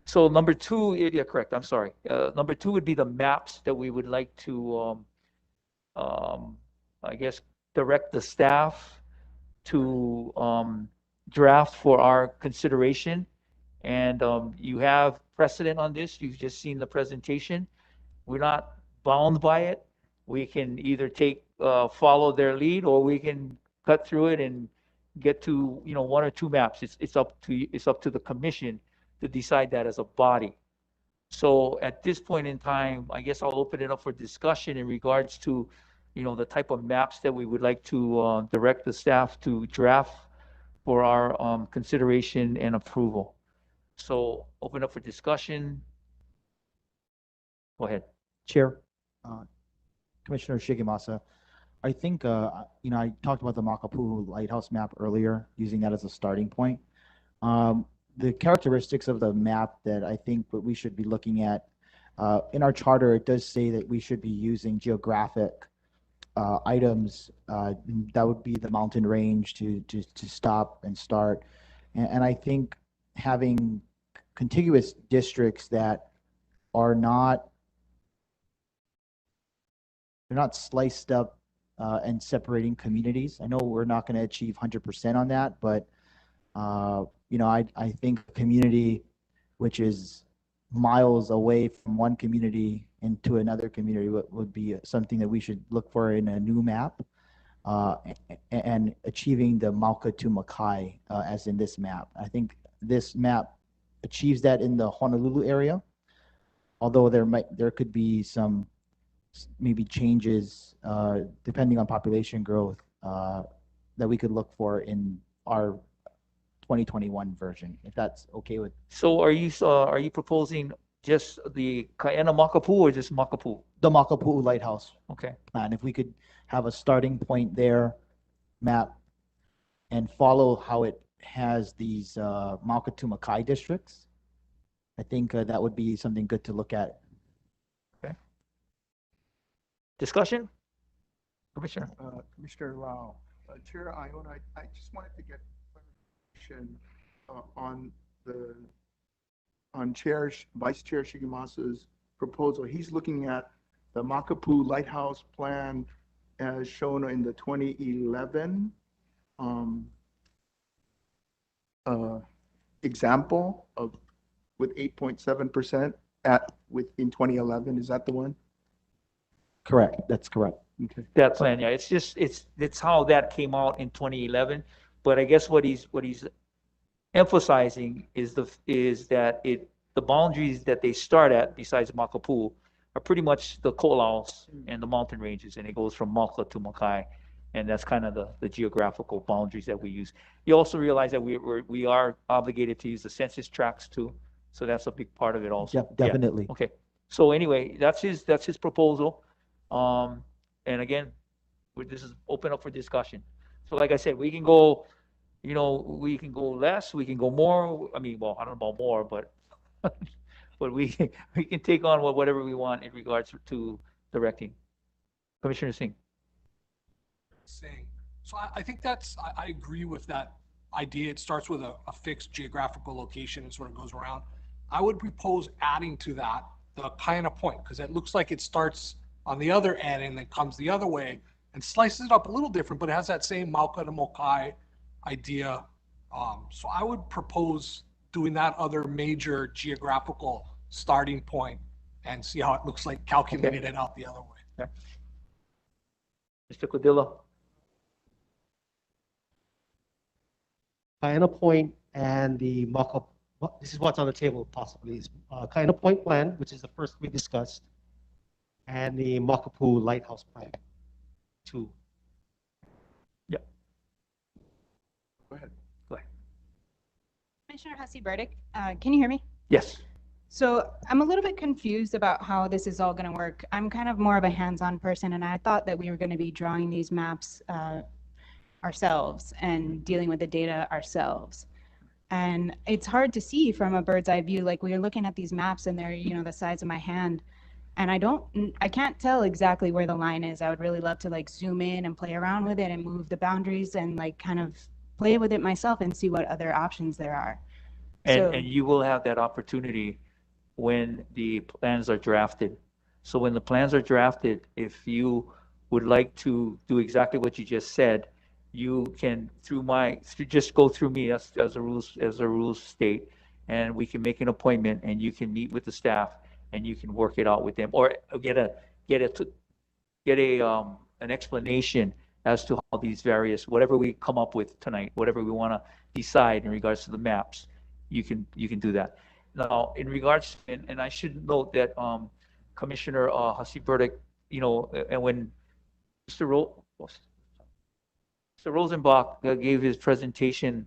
So number 2, yeah, correct, I'm sorry. Number 2 would be the maps that we would like to, I guess, direct the staff to draft for our consideration. And you have precedent on this. You've just seen the presentation. We're not bound by it. We can either follow their lead, or we can cut through it and get to, you know, 1 or 2 maps. It's up to the commission to decide that as a body. So at this point in time, I guess I'll open it up for discussion in regards to, you know, the type of maps that we would like to direct the staff to draft for our consideration and approval. So open up for discussion. Go ahead. Chair, Commissioner Shigimasa, I think, you know, I talked about the Makapu'u Lighthouse map earlier, using that as a starting point. The characteristics of the map that I think what we should be looking at, in our charter, it does say that we should be using geographic items. That would be the mountain range to stop and start. And I think having contiguous districts that are not, they're not sliced up and separating communities. I know we're not going to achieve 100% on that, but I think a community which is miles away from one community into another community would be something that we should look for in a new map, and achieving the Mauka to Makai, as in this map. I think this map achieves that in the Honolulu area, although there could be some maybe changes depending on population growth that we could look for in our 2021 version, if that's okay with. So are you proposing just the Kaena Makapu or just Makapu? The Makapu'u Lighthouse Okay. plan. If we could have a starting point there, map, and follow how it has these Mauka to Makai districts, I think that would be something good to look at. Discussion? Commissioner? Commissioner Lau, Chair Iona, I just wanted to get clarification on Vice Chair Shigimasa's proposal. He's looking at the Makapu Lighthouse Plan as shown in the 2011 example with 8.7% in 2011. Is that the one? Correct. That's correct. Okay. That plan, yeah. It's how that came out in 2011. But I guess what he's emphasizing is that the boundaries that they start at, besides Makapu, are pretty much the Kolaos and the mountain ranges, and it goes from Mauka to Makai, and that's kind of the geographical boundaries that we use. You also realize that we are obligated to use the census tracts too, so that's a big part of it also. Definitely. Yeah. Okay. So anyway, that's his proposal. And again, this is open up for discussion. So like I said, we can go, we can go less, we can go more. I mean, well, I don't know about more, but but we can take on whatever we want in regards to directing. Commissioner Singh. So I think I agree with that idea. It starts with a fixed geographical location and sort of goes around. I would propose adding to that the Kaena Point, because it looks like it starts on the other end and then comes the other way and slices it up a little different, but it has that same Mauka to Makai idea. So I would propose doing that other major geographical starting point and see how it looks like calculated it out the other way. Okay. Mr. Codilla. Kaena Point and the Mauka, this is what's on the table possibly, is Kaena Point plan, which is the first we discussed, and the Makapu Lighthouse Plan, 2. Yeah. Go ahead. Commissioner Hussey Burdick, can you hear me? Yes. So I'm a little bit confused about how this is all going to work. I'm kind of more of a hands-on person, and I thought that we were going to be drawing these maps ourselves and dealing with the data ourselves. And it's hard to see from a bird's eye view. Like, we're looking at these maps and they're, the size of my hand. And I can't tell exactly where the line is. I would really love to like zoom in and play around with it and move the boundaries and like kind of play with it myself and see what other options there are. And you will have that opportunity when the plans are drafted. So when the plans are drafted, if you would like to do exactly what you just said, you can just go through me as the rules state, and we can make an appointment and you can meet with the staff and you can work it out with them, or get an explanation as to how these various, whatever we come up with tonight, whatever we want to decide in regards to the maps, you can do that. Now, in regards, and I should note that Commissioner Hussey Burdick, and when Mr. Rosenbach gave his presentation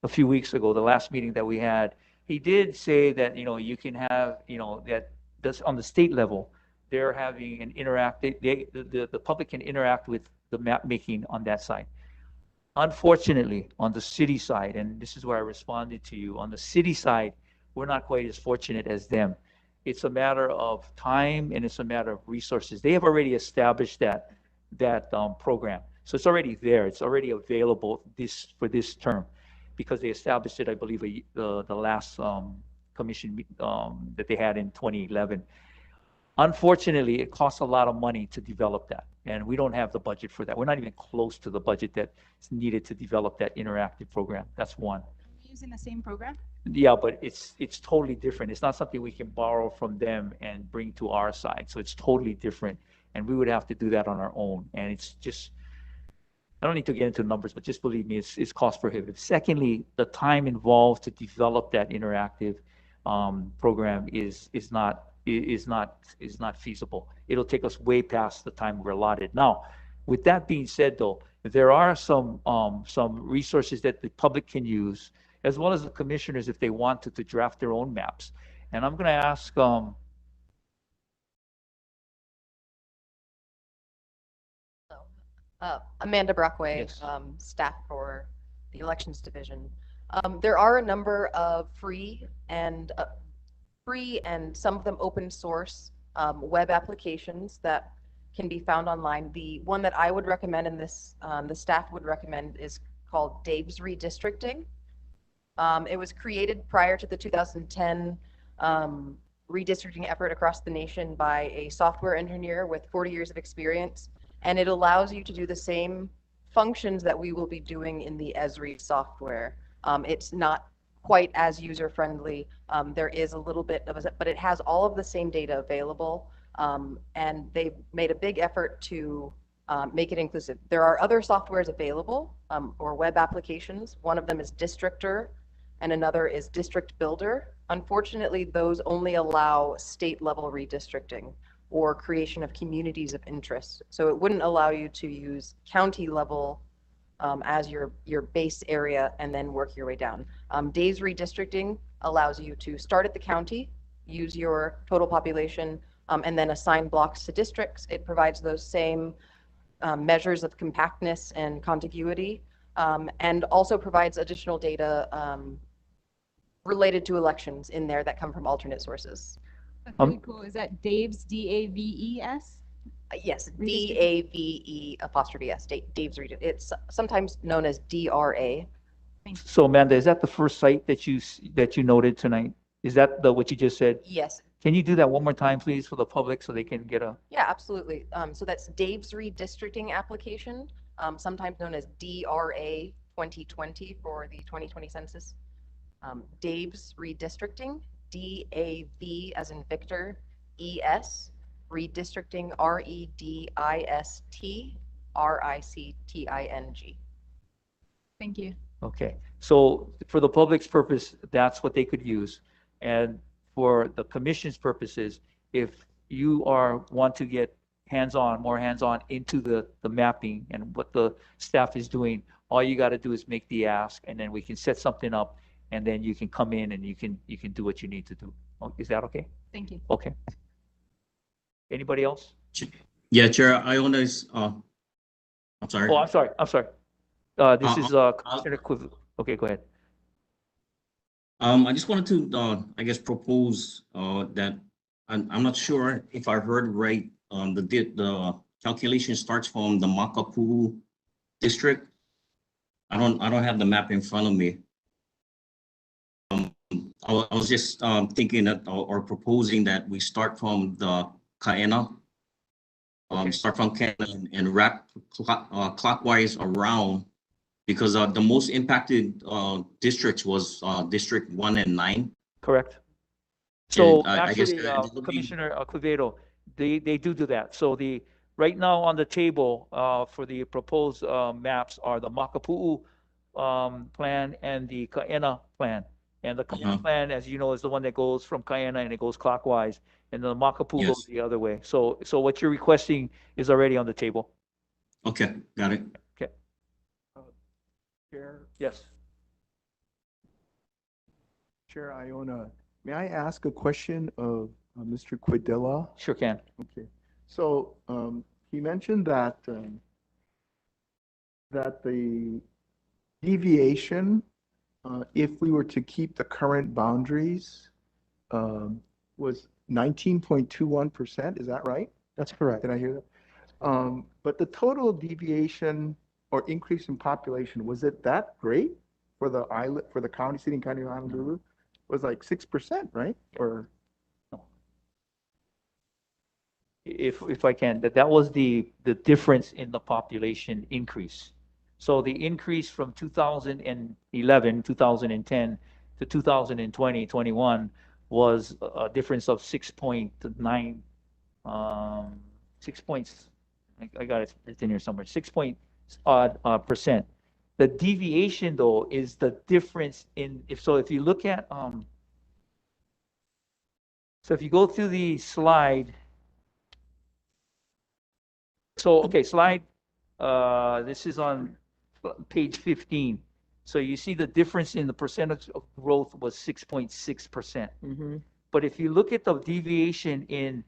a few weeks ago, the last meeting that we had, he did say that, you can have, that that's on the state level, they're having an the public can interact with the map making on that side. Unfortunately, on the city side, and this is where I responded to you, on the city side, we're not quite as fortunate as them. It's a matter of time and it's a matter of resources. They have already established that program. So it's already there. It's already available for this term, because they established it, I believe, the last commission that they had in 2011. Unfortunately, it costs a lot of money to develop that. And we don't have the budget for that. We're not even close to the budget that's needed to develop that interactive program. That's one. We're using the same program? Yeah, but it's totally different. It's not something we can borrow from them and bring to our side. So it's totally different. And we would have to do that on our own. And it's just, I don't need to get into numbers, but just believe me, it's cost prohibitive. Secondly, the time involved to develop that interactive program is not feasible. It'll take us way past the time we're allotted. Now, with that being said, though, there are some resources that the public can use, as well as the commissioners if they want to draft their own maps. And I'm going to ask Amanda Brockway, Yes. Staff for the Elections Division. There are a number of free and some of them open source web applications that can be found online. The one that I would recommend and the staff would recommend is called Dave's Redistricting. It was created prior to the 2010 redistricting effort across the nation by a software engineer with 40 years of experience. And it allows you to do the same functions that we will be doing in the Esri software. It's not quite as user-friendly. There is a little bit of but it has all of the same data available. And they've made a big effort to make it inclusive. There are other softwares available or web applications. One of them is Districtor and another is District Builder. Unfortunately, those only allow state-level redistricting or creation of communities of interest. So it wouldn't allow you to use county level as your base area and then work your way down. Dave's Redistricting allows you to start at the county, use your total population, and then assign blocks to districts. It provides those same measures of compactness and contiguity, and also provides additional data related to elections in there that come from alternate sources. That's really cool. Is that Dave's, D-A-V-E-S? Yes, D-A-V-E''S, Dave's Redistricting. It's sometimes known as DRA. So Amanda, is that the first site that you noted tonight? Is that what you just said? Yes. Can you do that one more time, please, for the public so they can get a? Yeah, absolutely. So that's Dave's Redistricting application, sometimes known as DRA 2020 for the 2020 census. Dave's Redistricting, D-A-V as in Victor, E-S, Redistricting, R-E-D-I-S-T-R-I-C-T-I-N-G. Thank you. Okay, so for the public's purpose, that's what they could use. And for the commission's purposes, if you want to get more hands-on into the mapping and what the staff is doing, all you got to do is make the ask, and then we can set something up, and then you can come in and you can do what you need to do. Is that okay? Thank you. Okay. Anybody else? Yeah, Chair, Iona is, I'm sorry. Oh, I'm sorry. This is Commissioner Quiv. Okay, go ahead. I just wanted to, I guess, propose that I'm not sure if I heard right. The calculation starts from the Makapu'u district. I don't have the map in front of me. I was just thinking that or proposing that we start from the Kaena. Start from Kaena and wrap clockwise around, because the most impacted districts was District 1 and 9. Correct. So And, I guess actually, Commissioner Quevedo, they do that. So right now on the table for the proposed maps are the Makapu'u plan and the Kaena plan. And the Kaena plan, as you know, is the one that goes from Kaena and it goes clockwise, and the Makapu'u goes the other way. So what you're requesting is already on the table. Okay, got it. Okay. Chair, Yes. Chair Iona, may I ask a question of Mr. Quidilla? Sure can. Okay, so he mentioned that that the deviation, if we were to keep the current boundaries, was 19.21%. Is that right? That's correct. Did I hear that? But the total deviation or increase in population, was it that great for the island, for the county, seat and county of Honolulu? It was like 6%, right? Or if I can, that was the difference in the population increase. So the increase from 2011, 2010 to 2020, 21 was a difference of 6.9, 6 points. I got it, it's in here somewhere, 6 point odd percent. The deviation though is the difference in, if you look at, so if you go through the slide, so, okay, slide, this is on page 15. So you see the difference in the percentage of growth was 6.6%. But if you look at the deviation in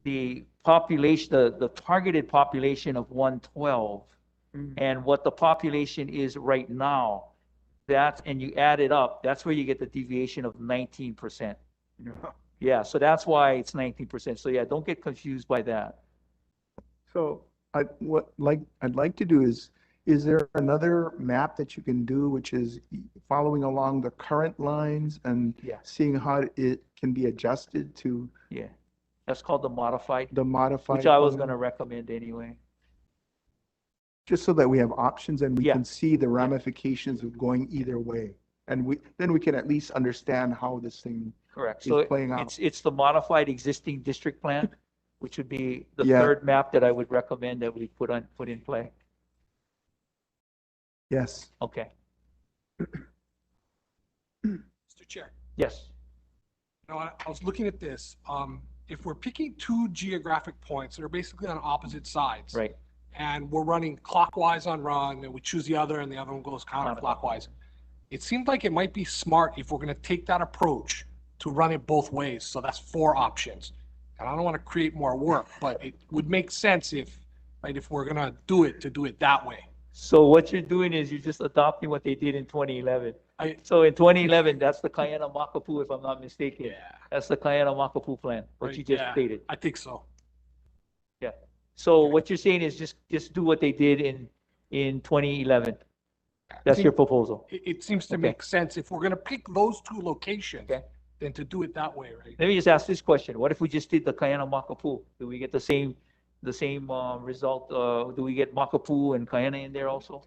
the population, the targeted population of 112, and what the population is right now, and you add it up, that's where you get the deviation of 19%. Yeah, so that's why it's 19%. So yeah, don't get confused by that. So I'd like to do is there another map that you can do, which is following along the current lines and Yeah. seeing how it can be adjusted to Yeah, that's called the modified, the modified? which I was plan? going to recommend anyway. Just so that we have options and we Yeah. can see the ramifications of going either way. And then we can at least understand how this thing Correct. is So playing out. it's the modified existing district plan, which would be the Yeah. third map that I would recommend that we put in play. Yes. Okay. Mr. Chair, Yes. I was looking at this. If we're picking two geographic points that are basically on opposite sides. Right. And we're running clockwise on run, and we choose the other, and the other one goes counterclockwise. It seemed like it might be smart if we're going to take that approach to run it both ways. So that's 4 options. And I don't want to create more work, but it would make sense if we're going to do it that way. So what you're doing is you're just adopting what they did in 2011. So in 2011, that's the Kayana Makapu, if I'm not mistaken. Yeah. That's the Kayana Makapu plan, what Right, you just yeah, stated. I think so. Yeah. So what you're saying is just do what they did in 2011. That's your proposal. It seems to Okay. make sense if we're going to pick those 2 locations, Okay. then to do it that way, right? Let me just ask this question. What if we just did the Kayana Makapu? Do we get the same result? Do we get Makapu and Kayana in there also?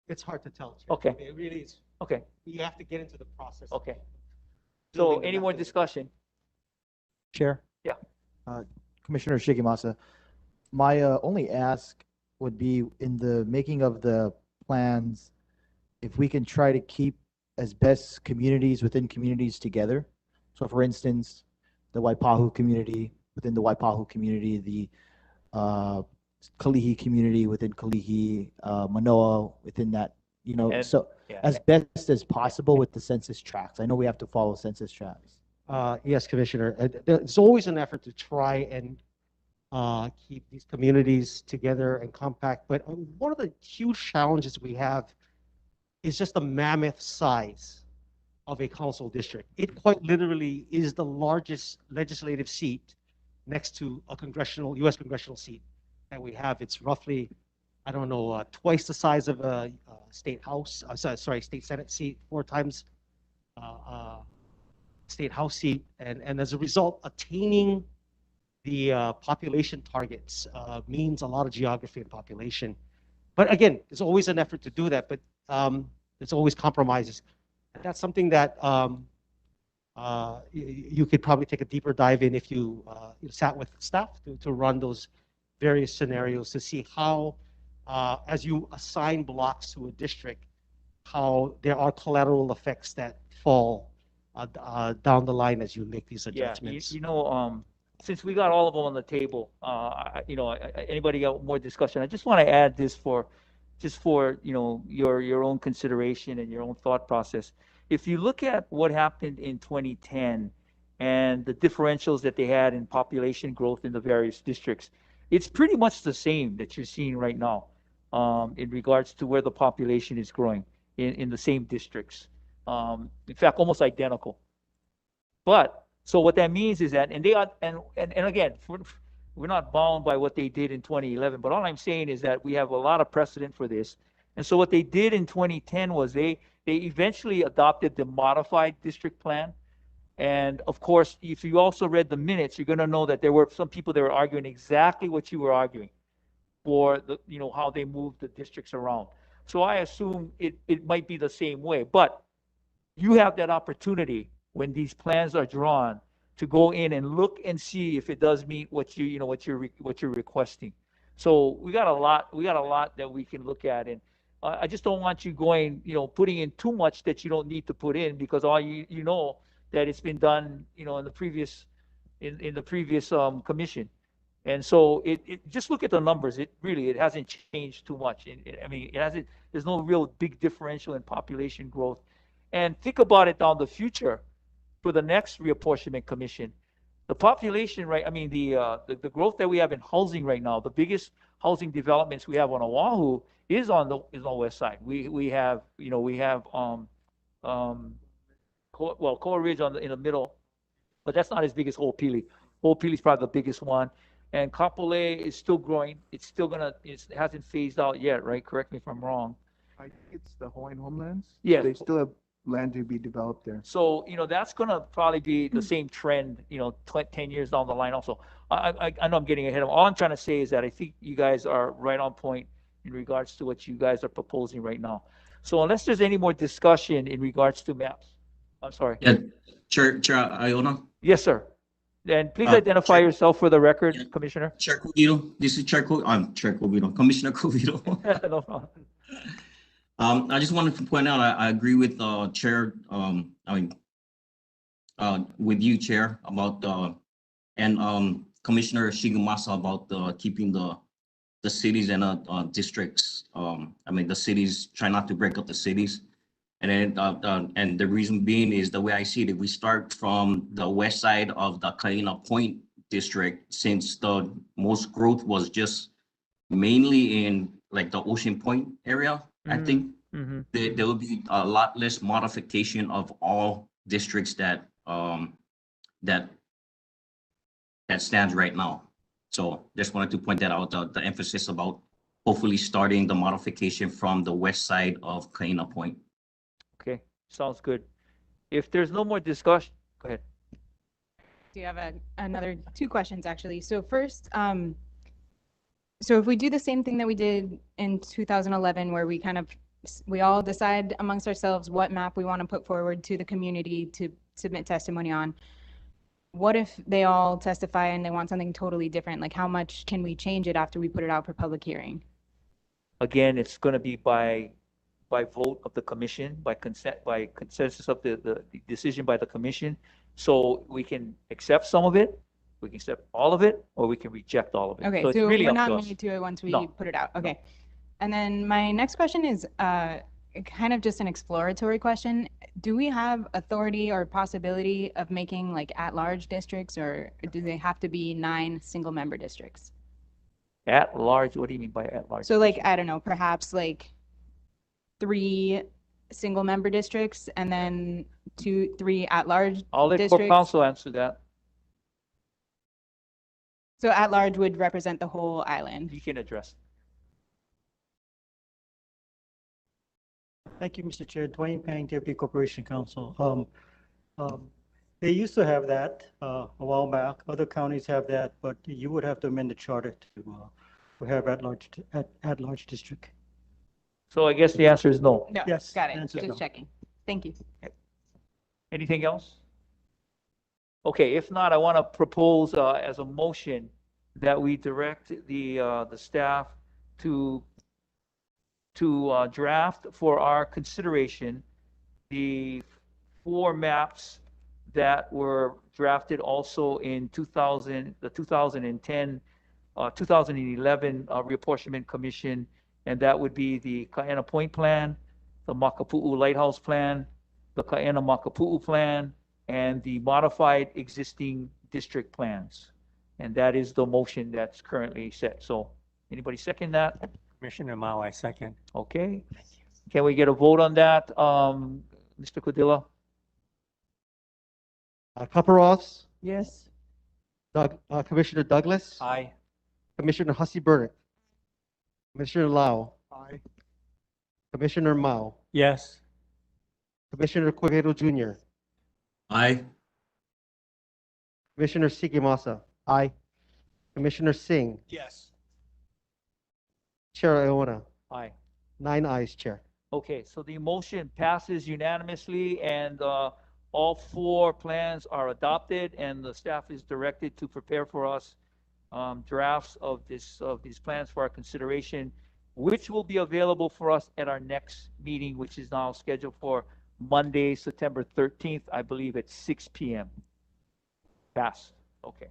It's hard to tell, Chair. Okay. It really is. Okay, You have to get into the process. okay. So Building the any more method. discussion? Chair? Yeah. Commissioner Shigimasa, my only ask would be in the making of the plans, if we can try to keep as best communities within communities together. So for instance, the Waipahu community within the Waipahu community, the Kalihi community within Kalihi, Manoa within that, And- so Yeah. as best as possible with the census tracts. I know we have to follow census tracts. Yes, Commissioner. There's always an effort to try and keep these communities together and compact. But one of the huge challenges we have is just the mammoth size of a council district. It quite literally is the largest legislative seat next to a U.S. congressional seat that we have. It's roughly, I don't know, twice the size of a state house, state senate seat, 4 times state house seat. And as a result, attaining the population targets means a lot of geography and population. But again, there's always an effort to do that, but there's always compromises. And that's something that you could probably take a deeper dive in if you sat with staff to run those various scenarios to see how, as you assign blocks to a district, how there are collateral effects that fall down the line as you make these Yeah, adjustments. since we got all of them on the table, anybody got more discussion? I just want to add this for your own consideration and your own thought process. If you look at what happened in 2010 and the differentials that they had in population growth in the various districts, it's pretty much the same that you're seeing right now in regards to where the population is growing in the same districts. In fact, almost identical. But so what that means is that, and again, we're not bound by what they did in 2011, but all I'm saying is that we have a lot of precedent for this. And so what they did in 2010 was they eventually adopted the modified district plan. And of course, if you also read the minutes, you're going to know that there were some people that were arguing exactly what you were arguing for the, how they move the districts around. So I assume it might be the same way, but you have that opportunity when these plans are drawn to go in and look and see if it does meet what what you're requesting. So we got a lot that we can look at, and I just don't want you going, putting in too much that you don't need to put in, because all you know that it's been done, in the previous commission. And so just look at the numbers. It hasn't changed too much. I mean, it hasn't. There's no real big differential in population growth. And think about it down the future for the next reapportionment commission. The population, right? I mean, the growth that we have in housing right now, the biggest housing developments we have on Oahu is on the west side. We have Coral Ridge in the middle, but that's not as big as Ho'opili. Ho'opili is probably the biggest one. And Kapolei is still growing. It's still it hasn't phased out yet, right? Correct me if I'm wrong. I think it's the Hawaiian homelands. Yes. They still have land to be developed there. So, that's going to probably be the same trend, 10 years down the line also. I know I'm getting ahead of all I'm trying to say is that I think you guys are right on point in regards to what you guys are proposing right now. So unless there's any more discussion in regards to maps, I'm sorry. Yeah, Chair Iona. Yes, sir. And please Uh, identify Chair- yourself for the record, Yeah. Commissioner. Chair Covito, this is I'm Chair Covito, Commissioner Covito. No problem. I just wanted to point out, I agree with Chair, with you, Chair, about and Commissioner Shigemasa about keeping the cities and districts. The cities, try not to break up the cities. And then and the reason being is the way I see it, if we start from the west side of the Kaina Point district, since the most growth was just mainly in like the Ocean Point area, I think there will be a lot less modification of all districts that stands right now. So just wanted to point that out, the emphasis about hopefully starting the modification from the west side of Kaina Point. Okay, sounds good. If there's no more discussion, go ahead. Do you have another two questions, actually? So first, so if we do the same thing that we did in 2011, where we all decide amongst ourselves what map we want to put forward to the community to submit testimony on, what if they all testify and they want something totally different? Like, how much can we change it after we put it out for public hearing? Again, it's going to be by vote of the commission, by consensus of the decision by the commission. So we can accept some of it, we can accept all of it, or we can reject all of it. Okay, So it's so really we're up to not us. married to it once we No. put it out. Okay. And then my next question is kind of just an exploratory question. Do we have authority or possibility of making like at-large districts, or do they have to be 9 single-member districts? At large, what do you mean by at large? So like, I don't know, perhaps like 3 single-member districts and then 2, 3 at-large I'll let Corp districts? Counsel answer that. So at-large would represent the whole island. You can address. Thank you, Mr. Chair. Dwayne Pang, Deputy Corporation Counsel. They used to have that a while back. Other counties have that, but you would have to amend the charter to have at-large district. So I guess the answer is no. No, Yes, got it. answer is Just no. checking. Thank you. Anything else? Okay, if not, I want to propose as a motion that we direct the staff to draft for our consideration the 4 maps that were drafted also in the 2010, 2011 Reapportionment Commission, and that would be the Kaena Point Plan, the Makapu'u Lighthouse Plan, the Kaena Makapu'u Plan, and the modified existing district plans. And that is the motion that's currently set. So anybody second that? Commissioner Mao, I second. Okay. Can we get a vote on that, Mr. Cordilla? Caparros, Yes. Commissioner Douglas, Aye. Commissioner Hussey Burdick, Commissioner Lau, Aye. Commissioner Mao, Yes. Commissioner Quevedo Jr., Aye. Commissioner Sikimasa, Aye. Commissioner Singh, Yes. Chair Iona. Aye. 9 ayes, Chair. Okay, so the motion passes unanimously, and all four plans are adopted, and the staff is directed to prepare for us drafts of these plans for our consideration, which will be available for us at our next meeting, which is now scheduled for Monday, September 13th, I believe at 6 p.m. Pass. Okay.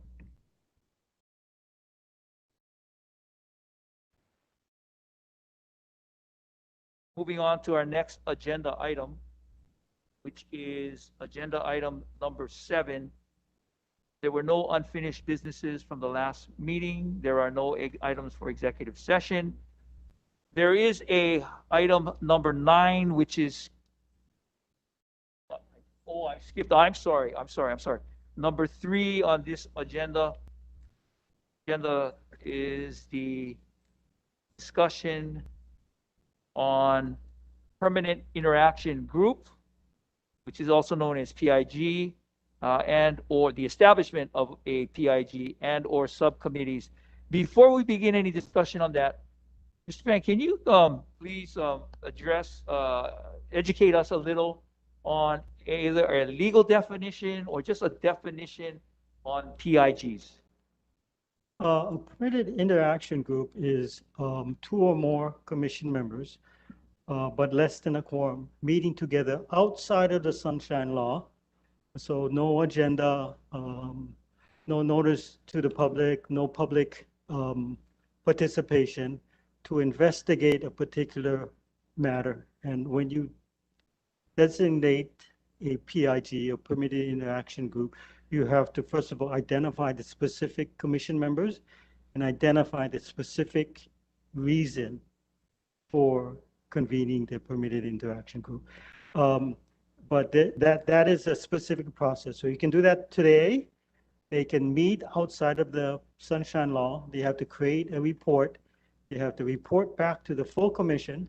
Moving on to our next agenda item, which is agenda item number 7. There were no unfinished businesses from the last meeting. There are no items for executive session. There is a item number 9, which is, oh, I skipped, I'm sorry. Number 3 on this agenda is the discussion on Permanent Interaction Group, which is also known as PIG, and or the establishment of a PIG and or subcommittees. Before we begin any discussion on that, Mr. Fan, can you please address, educate us a little on either a legal definition or just a definition on PIGs? A permitted interaction group is 2 or more commission members, but less than a quorum, meeting together outside of the Sunshine Law. So no agenda, no notice to the public, no public participation to investigate a particular matter. And when you designate a PIG, a permitted interaction group, you have to, first of all, identify the specific commission members and identify the specific reason for convening the permitted interaction group. But that is a specific process. So you can do that today. They can meet outside of the Sunshine Law. They have to create a report. They have to report back to the full commission.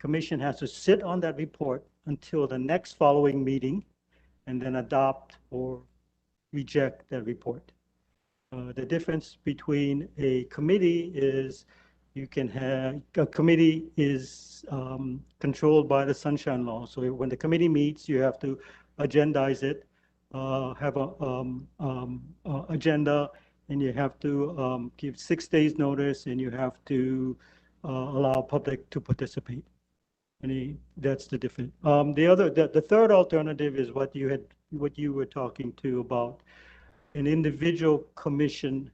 Commission has to sit on that report until the next following meeting and then adopt or reject that report. The difference between a committee is you can have, a committee is controlled by the Sunshine Law. So when the committee meets, you have to agendize it, have a agenda, and you have to give 6 days notice, and you have to allow public to participate. And that's the difference. The third alternative is what you were talking to about an individual commission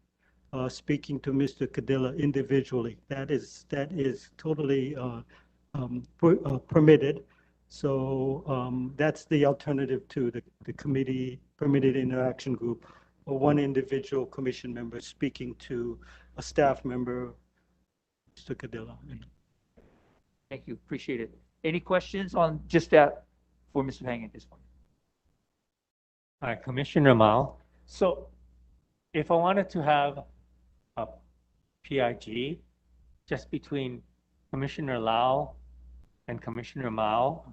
speaking to Mr. Cadilla individually. That is totally permitted. So that's the alternative to the committee permitted interaction group, or one individual commission member speaking to a staff member, Mr. Cadilla. Thank you, appreciate it. Any questions on just that for Mr. Hang at this point? All right, Commissioner Mao. So if I wanted to have a PIG just between Commissioner Lau and Commissioner Mao,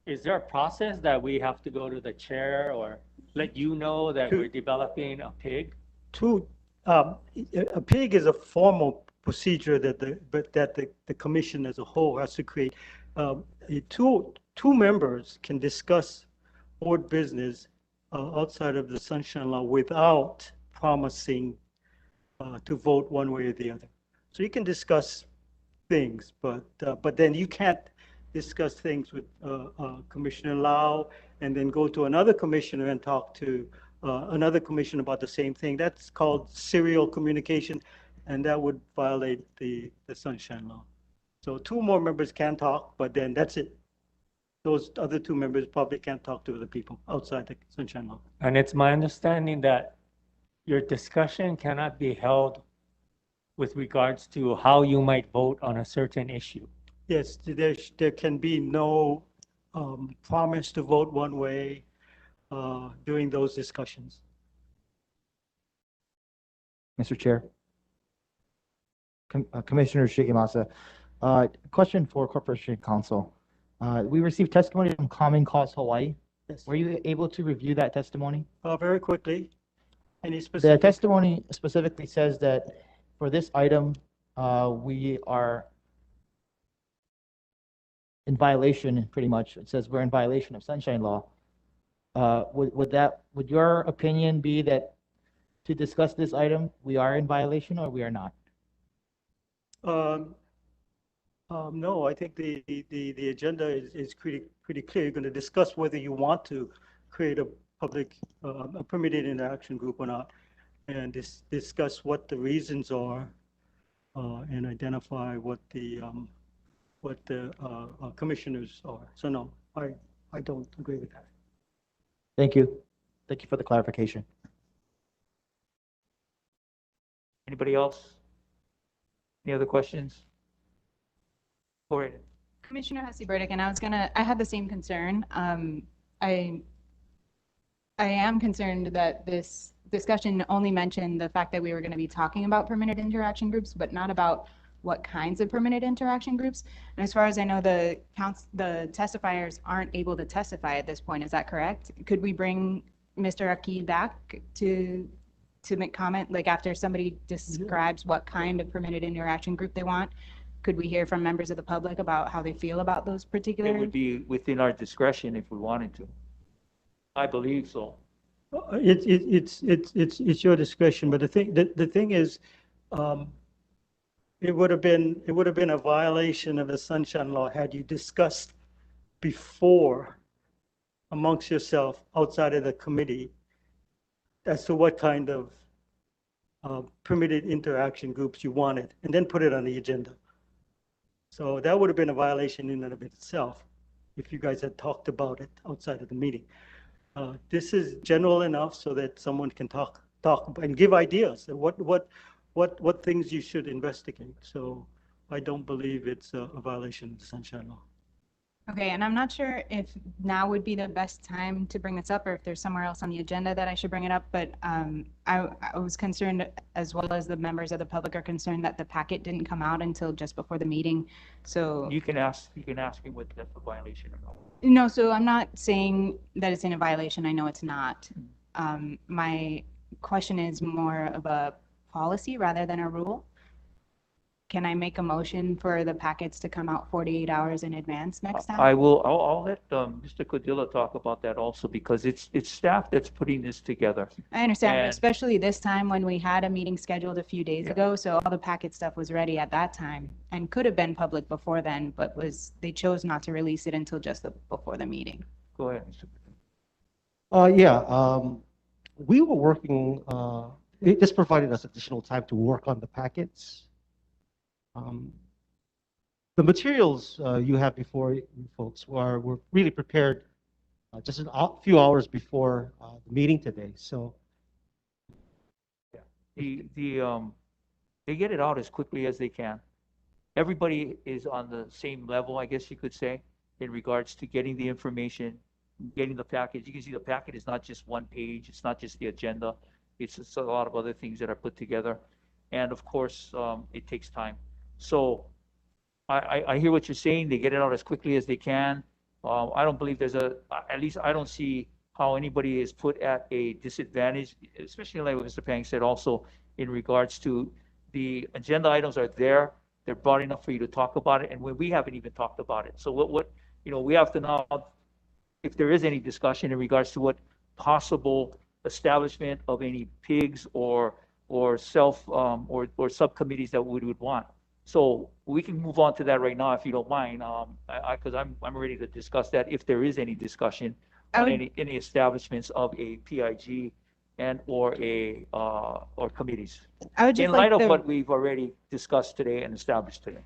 is there a process that we have to go to the chair or let you know that we're developing a PIG? A PIG is a formal procedure that the commission as a whole has to create. Two members can discuss board business outside of the Sunshine Law without promising to vote one way or the other. So you can discuss things, but then you can't discuss things with Commissioner Lau and then go to another commissioner and talk to another commissioner about the same thing. That's called serial communication, and that would violate the Sunshine Law. So 2 more members can talk, but then that's it. Those other 2 members probably can't talk to other people outside the Sunshine Law. And it's my understanding that your discussion cannot be held with regards to how you might vote on a certain issue. Yes, there can be no promise to vote one way during those discussions. Mr. Chair. Commissioner Shigemasa, question for Corporation Counsel. We received testimony from Common Cause Hawaii Yes. Were you able to review that testimony? Very quickly. Any The specific? testimony specifically says that for this item, we are in violation, pretty much. It says we're in violation of sunshine law. Would your opinion be that to discuss this item, we are in violation or we are not? No, I think the agenda is pretty clear. You're going to discuss whether you want to create a public, a permitted interaction group or not, and discuss what the reasons are, and identify what the commissioners are. So no, I don't agree with that. Thank you. Thank you for the clarification. Anybody else? Any other questions? Go ahead. Commissioner Hussey Burdick, and I had the same concern. I am concerned that this discussion only mentioned the fact that we were going to be talking about permitted interaction groups, but not about what kinds of permitted interaction groups. And as far as I know, the testifiers aren't able to testify at this point. Is that correct? Could we bring Mr. Aki back to make comment, like after somebody describes what kind of permitted interaction group they want? Could we hear from members of the public about how they feel about those particular? It would be within our discretion if we wanted to. I believe so. It's your discretion, but the thing is, it would have been a violation of the sunshine law had you discussed before amongst yourself outside of the committee as to what kind of permitted interaction groups you wanted, and then put it on the agenda. So that would have been a violation in and of itself if you guys had talked about it outside of the meeting. This is general enough so that someone can talk and give ideas of what things you should investigate. So I don't believe it's a violation of the sunshine law. Okay, and I'm not sure if now would be the best time to bring this up or if there's somewhere else on the agenda that I should bring it up, but I was concerned, as well as the members of the public are concerned, that the packet didn't come out until just before the meeting. So You can ask him whether that's a violation or not. no, so I'm not saying that it's in a violation. I know it's not. My question is more of a policy rather than a rule. Can I make a motion for the packets to come out 48 hours in advance next time? I'll let Mr. Codilla talk about that also, because it's staff that's putting this together. I understand, but And- especially this time when we had a meeting scheduled a few days Yeah. ago, so all the packet stuff was ready at that time and could have been public before then, but they chose not to release it until just before the meeting. Go ahead, Mr. Codilla. Yeah, we were working, this provided us additional time to work on the packets. The materials you have before you folks were really prepared just a few hours before the meeting today. So They get it out as quickly as they can. Everybody is on the same level, I guess you could say, in regards to getting the information, getting the package. You can see the packet is not just one page. It's not just the agenda. It's just a lot of other things that are put together. And of course, it takes time. So I hear what you're saying. They get it out as quickly as they can. I don't believe at least I don't see how anybody is put at a disadvantage, especially like what Mr. Pang said also in regards to the agenda items are there. They're broad enough for you to talk about it. And we haven't even talked about it. So we have to now, if there is any discussion in regards to what possible establishment of any pigs or subcommittees that we would want. So we can move on to that right now if you don't mind, because I'm ready to discuss that if there is any discussion on any establishments of a PIG and or committees. I would just In light like of what we've already discussed today and established today.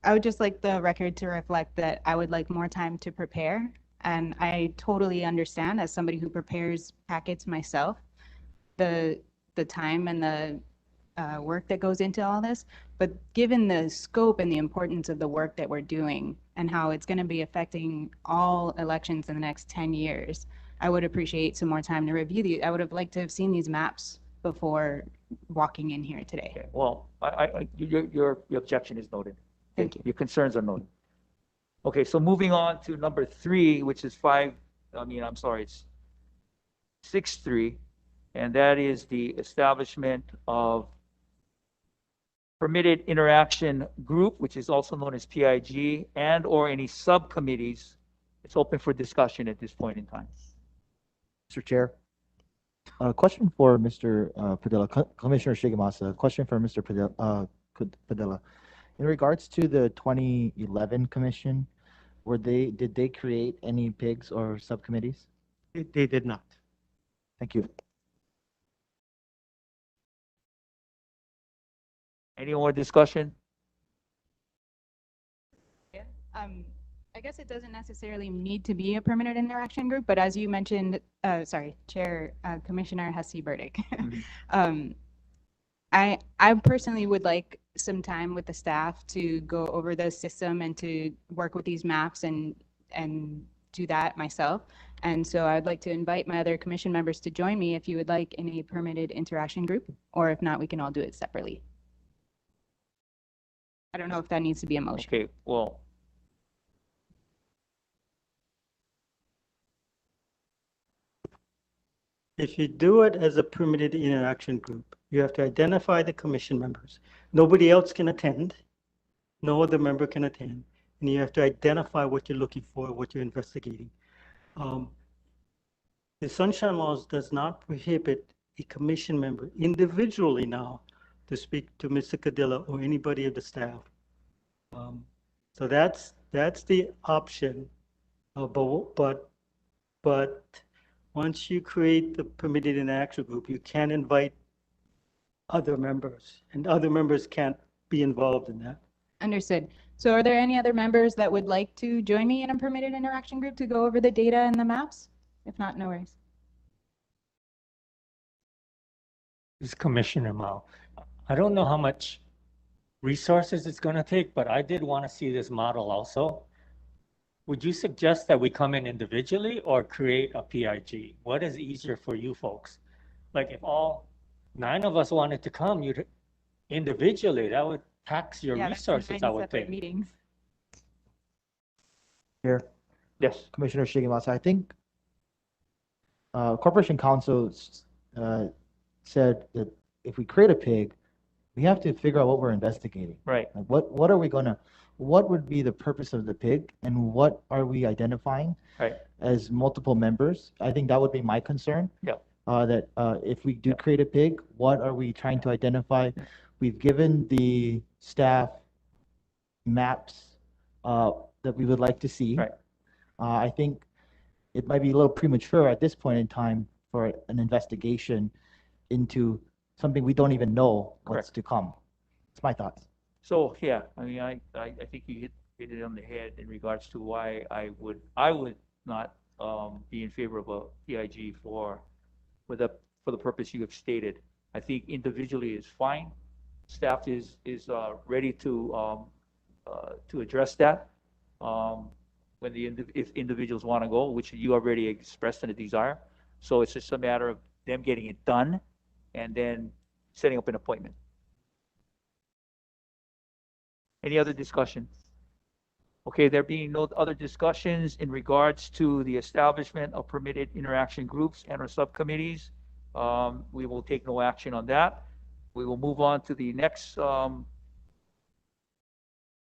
I would just like the record to reflect that I would like more time to prepare. And I totally understand, as somebody who prepares packets myself, the time and the work that goes into all this. But given the scope and the importance of the work that we're doing and how it's going to be affecting all elections in the next 10 years, I would appreciate some more time to review these. I would have liked to have seen these maps before walking in here today. Okay, well, your objection is noted. Thank you. Your concerns are noted. Okay, so moving on to number 3, which is 5 I'm sorry, it's 6.3, and that is the establishment of permitted interaction group, which is also known as PIG, and/or any subcommittees. It's open for discussion at this point in time. Mr. Chair, a question for Mr. Padilla, Commissioner Shigemasa, question for Mr. Padilla. In regards to the 2011 commission, did they create any PIGs or subcommittees? They did not. Thank you. Any more discussion? Yeah. I guess it doesn't necessarily need to be a permanent interaction group, but as you mentioned, Chair, Commissioner Hussey Burdick, I personally would like some time with the staff to go over the system and to work with these maps and do that myself. And so I'd like to invite my other commission members to join me if you would like in a permitted interaction group, or if not, we can all do it separately. I don't know if that needs to be a motion. Okay, well, If you do it as a permitted interaction group, you have to identify the commission members. Nobody else can attend. No other member can attend. And you have to identify what you're looking for, what you're investigating. The Sunshine Laws does not prohibit a commission member individually now to speak to Mr. Cadilla or anybody of the staff. So that's the option. But once you create the permitted interaction group, you can invite other members, and other members can't be involved in that. Understood. So are there any other members that would like to join me in a permitted interaction group to go over the data and the maps? If not, no worries. This is Commissioner Mao. I don't know how much resources it's going to take, but I did want to see this model also. Would you suggest that we come in individually or create a PIG? What is easier for you folks? Like if all 9 of us wanted to come, you'd individually, that would tax your resources, I would think. Meetings. Here, yes. Commissioner Shigemasa, I think Corporation Counsel said that if we create a PIG, we have to figure out what we're investigating. Right. Like what are we gonna, what would be the purpose of the PIG, and what are we identifying as multiple members? I think that would be my concern. Yeah. That if we do create a PIG, what are we trying to identify? We've given the staff maps that we would like to see. Right. I think it might be a little premature at this point in time for an investigation into something we don't even know what's to come. It's my thoughts. So yeah, I think you hit it on the head in regards to why I would not be in favor of a PIG for the purpose you have stated. I think individually is fine. Staff is ready to address that when if individuals want to go, which you already expressed in a desire. So it's just a matter of them getting it done and then setting up an appointment. Any other discussion? Okay, there being no other discussions in regards to the establishment of permitted interaction groups and or subcommittees, we will take no action on that. We will move on to the next item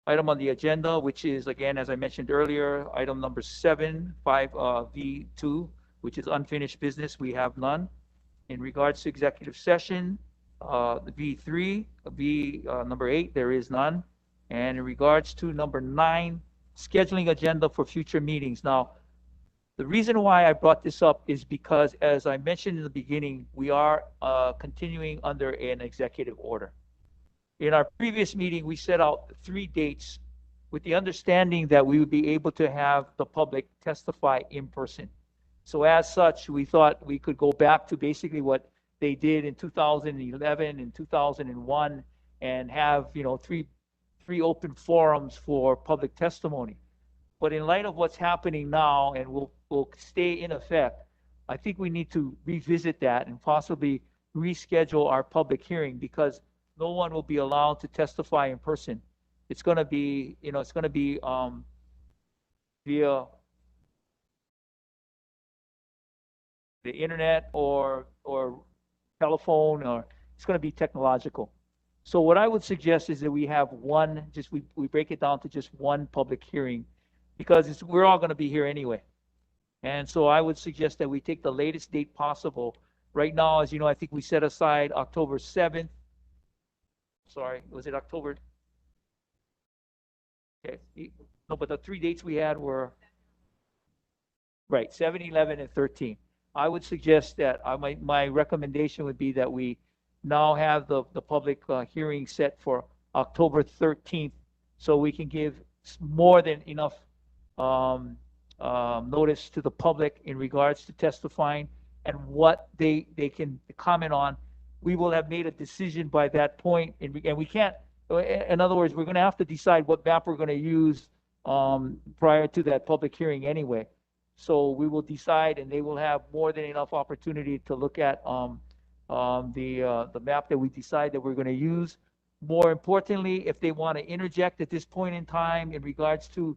on the agenda, which is, again, as I mentioned earlier, item number 7, 5V2, which is unfinished business. We have none. In regards to executive session, the V3, number 8, there is none. And in regards to number 9, scheduling agenda for future meetings. Now, the reason why I brought this up is because, as I mentioned in the beginning, we are continuing under an executive order. In our previous meeting, we set out 3 dates with the understanding that we would be able to have the public testify in person. So as such, we thought we could go back to basically what they did in 2011 and 2001 and have, 3 open forums for public testimony. But in light of what's happening now, and will stay in effect, I think we need to revisit that and possibly reschedule our public hearing, because no one will be allowed to testify in person. It's going to be, via the internet or telephone, or it's going to be technological. So what I would suggest is that we have one, just we break it down to just one public hearing, because we're all going to be here anyway. And so I would suggest that we take the latest date possible. Right now, as you know, I think we set aside October 7th. Sorry, was it October? Okay. No, but the three dates we had were, right, 7, 11, and 13. I would suggest that my recommendation would be that we now have the public hearing set for October 13th, so we can give more than enough notice to the public in regards to testifying and what they can comment on. We will have made a decision by that point, and we can't, in other words, we're going to have to decide what map we're going to use prior to that public hearing anyway. So we will decide, and they will have more than enough opportunity to look at the map that we decide that we're going to use. More importantly, if they want to interject at this point in time in regards to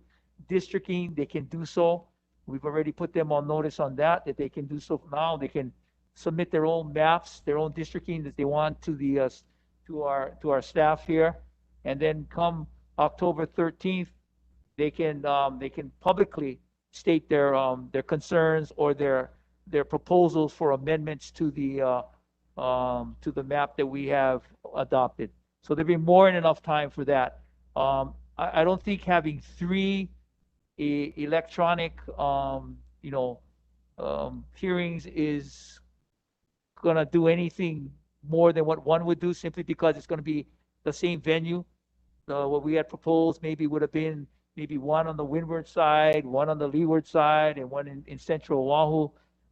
districting, they can do so. We've already put them on notice on that they can do so now. They can submit their own maps, their own districting that they want to the to our staff here, and then come October 13th, they can publicly state their concerns or their proposals for amendments to the map that we have adopted. So there'll be more than enough time for that. I don't think having three electronic hearings is gonna do anything more than what one would do, simply because it's gonna be the same venue. What we had proposed maybe would have been maybe one on the windward side, one on the leeward side, and one in central Oahu.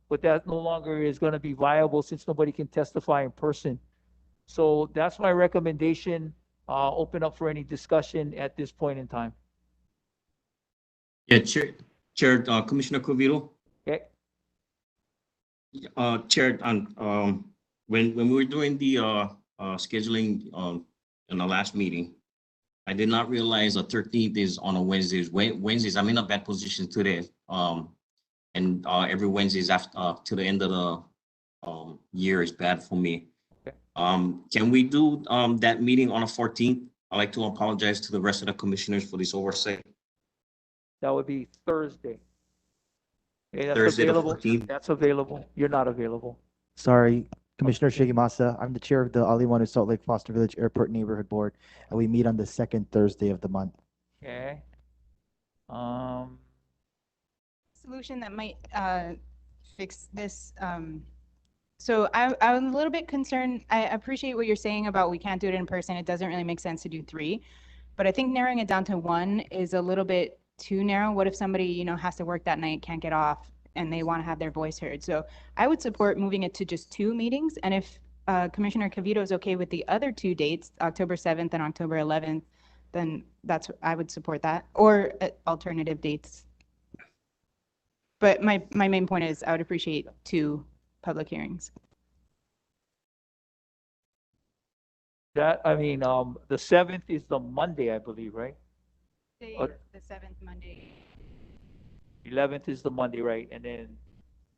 But that no longer is going to be viable since nobody can testify in person. So that's my recommendation. Open up for any discussion at this point in time. Yeah, Chair, Commissioner Covito. Okay. Chair, when we were doing the scheduling in the last meeting, I did not realize the 13th is on a Wednesday. Wednesdays, I'm in a bad position today. And every Wednesdays after to the end of the year is bad for me. Okay. Can we do that meeting on the 14th? I'd like to apologize to the rest of the commissioners for this oversight. That would be Thursday. Okay, that's Thursday the available. 14th. That's available. You're not available. Sorry, Commissioner Shigemasa. I'm the chair of the Aliwanu Salt Lake Foster Village Airport Neighborhood Board, and we meet on the second Thursday of the month. Okay. Solution that might fix this. So I'm a little bit concerned. I appreciate what you're saying about we can't do it in person. It doesn't really make sense to do 3, but I think narrowing it down to 1 is a little bit too narrow. What if somebody, has to work that night, can't get off, and they want to have their voice heard? So I would support moving it to just 2 meetings. And if Commissioner Cavito is okay with the other 2 dates, October 7th and October 11th, then I would support that, or alternative dates. But my main point is I would appreciate 2 public hearings. The 7th is the Monday, I believe, right? The 7th Monday. 11th is the Monday, right? And then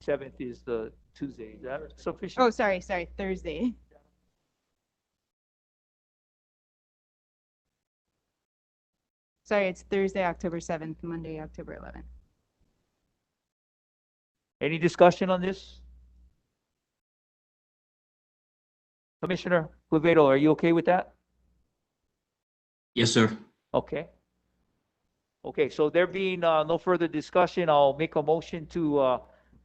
7th is the Tuesday. Is that sufficient? Oh, sorry, Thursday. Sorry, it's Thursday, October 7th, Monday, October 11th. Any discussion on this? Commissioner Quevedo, are you okay with that? Yes, sir. Okay. Okay, so there being no further discussion, I'll make a motion to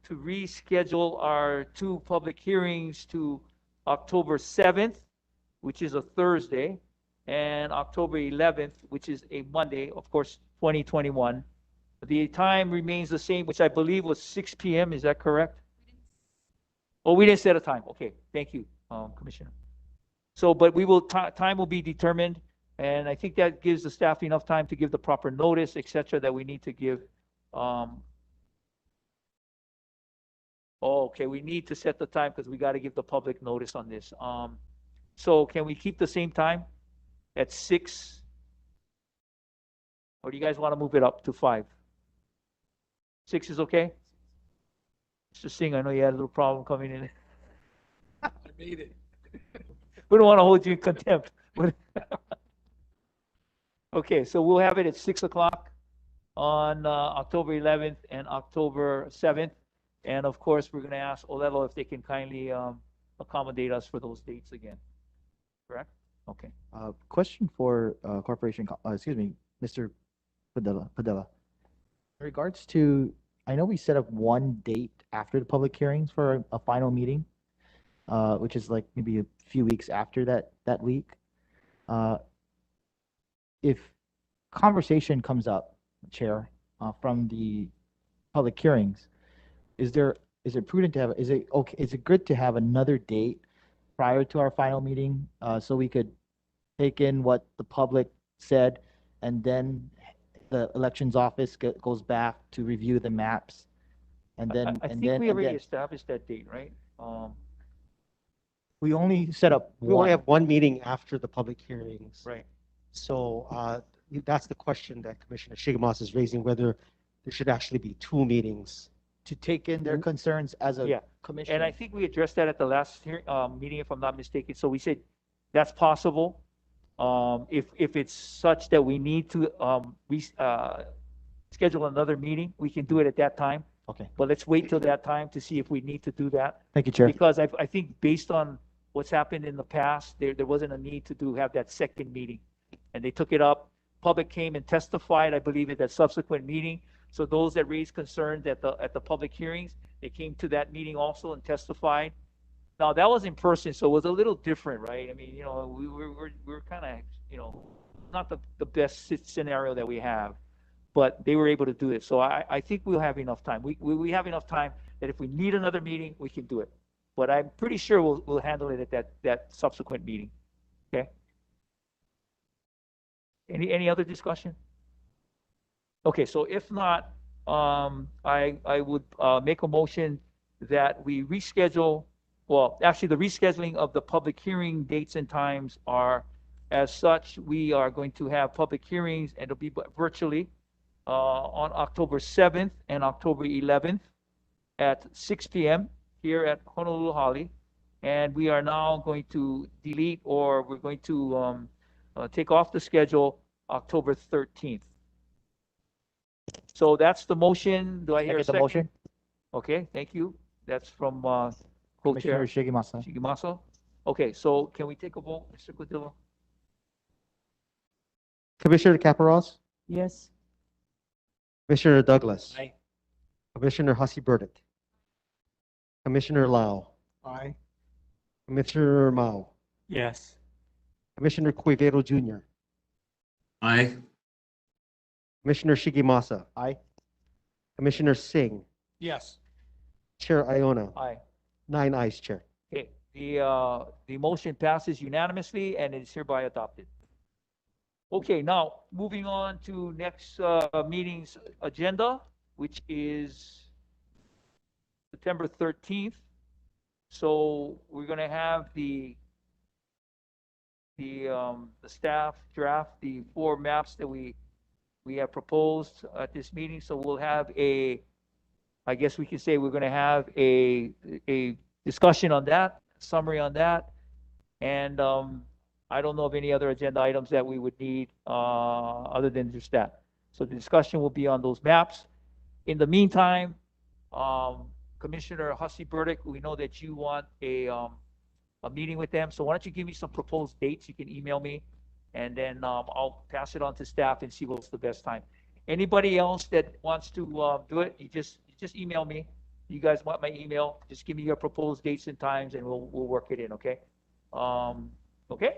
reschedule our 2 public hearings to October 7th, which is a Thursday, and October 11th, which is a Monday, of course, 2021. The time remains the same, which I believe was 6 p.m. Is that correct? Oh, we didn't set a time. Okay, thank you, Commissioner. So, but we will, time will be determined, and I think that gives the staff enough time to give the proper notice, et cetera, that we need to give. Okay, we need to set the time because we got to give the public notice on this. So can we keep the same time at 6? Or do you guys want to move it up to 5? 6 is okay? Mr. Singh, I know you had a little problem coming in. I made it. We don't want to hold you in contempt. Okay, so we'll have it at 6 o'clock on October 11th and October 7th. And of course, we're going to ask Olelo if they can kindly accommodate us for those dates again. Correct? Okay. Question for excuse me, Mr. Padilla. In regards to, I know we set up one date after the public hearings for a final meeting, which is like maybe a few weeks after that week. If conversation comes up, Chair, from the public hearings, is it prudent to have, is it good to have another date prior to our final meeting, so we could take in what the public said, and then the elections office goes back to review the maps, and then, I think we already established that date, right? we only set up We only one. have one meeting after the public hearings. Right. So that's the question that Commissioner Shigemasa is raising, whether there should actually be two meetings. To take in their concerns as Yeah. a commission. And I think we addressed that at the last meeting, if I'm not mistaken. So we said that's possible. If it's such that we need to schedule another meeting, we can do it at that time. Okay. But let's wait till that time to see if we need to do that. Thank you, Chair. Because I think based on what's happened in the past, there wasn't a need to have that second meeting. And they took it up. Public came and testified, I believe, at that subsequent meeting. So those that raised concerns at the public hearings, they came to that meeting also and testified. Now, that was in person, so it was a little different, right? I mean, we were kind of, not the best scenario that we have, but they were able to do it. So I think we'll have enough time. We have enough time that if we need another meeting, we can do it. But I'm pretty sure we'll handle it at that subsequent meeting. Okay? Any other discussion? Okay, so if not, I would make a motion that we reschedule. Well, actually, the rescheduling of the public hearing dates and times are as such. We are going to have public hearings, and it'll be virtually on October 7th and October 11th at 6 p.m. here at Honolulu Hali. And we are now going to delete, or we're going to take off the schedule October 13th. So that's the motion. Do I hear a second? The motion? Okay, thank you. That's from Commissioner Co-Chair Shigemasa. Shigemasa. Okay, so can we take a vote, Mr. Cordillo? Commissioner Caparros, Yes. Commissioner Douglas, Aye. Commissioner Hussey Burdick, Commissioner Lau, Aye. Commissioner Mao, Yes. Commissioner Cuevero Jr., Aye. Commissioner Shigemasa, Aye. Commissioner Singh, Yes. Chair Iona. Aye. 9 ayes, Chair. Okay, the motion passes unanimously and is hereby adopted. Okay, now moving on to next meeting's agenda, which is September 13th. So we're going to have the staff draft the 4 maps that we have proposed at this meeting. So we'll have I guess we can say we're going to have a discussion on that, summary on that, and I don't know of any other agenda items that we would need other than just that. So the discussion will be on those maps. In the meantime, Commissioner Hussey Burdick, we know that you want a meeting with them. So why don't you give me some proposed dates? You can email me, and then I'll pass it on to staff and see what's the best time. Anybody else that wants to do it, you just email me. You guys want my email? Just give me your proposed dates and times, and we'll work it in. Okay. Okay.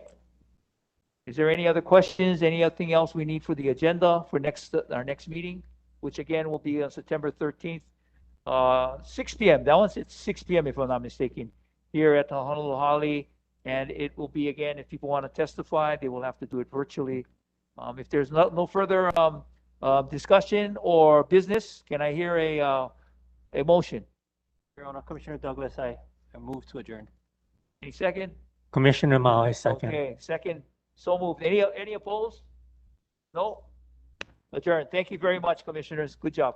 Is there any other questions? Anything else we need for the agenda for our next meeting, which again will be on September 13th, 6 p.m. That one's at 6 p.m. if I'm not mistaken, here at the Honolulu Hali, and it will be again. If people want to testify, they will have to do it virtually. If there's no further discussion or business, can I hear a motion? Your Honor, Commissioner Douglas, I move to adjourn. Any second? Commissioner Mao, I second. Okay, second. So moved. Any opposed? No? Adjourn. Thank you very much, commissioners. Good job.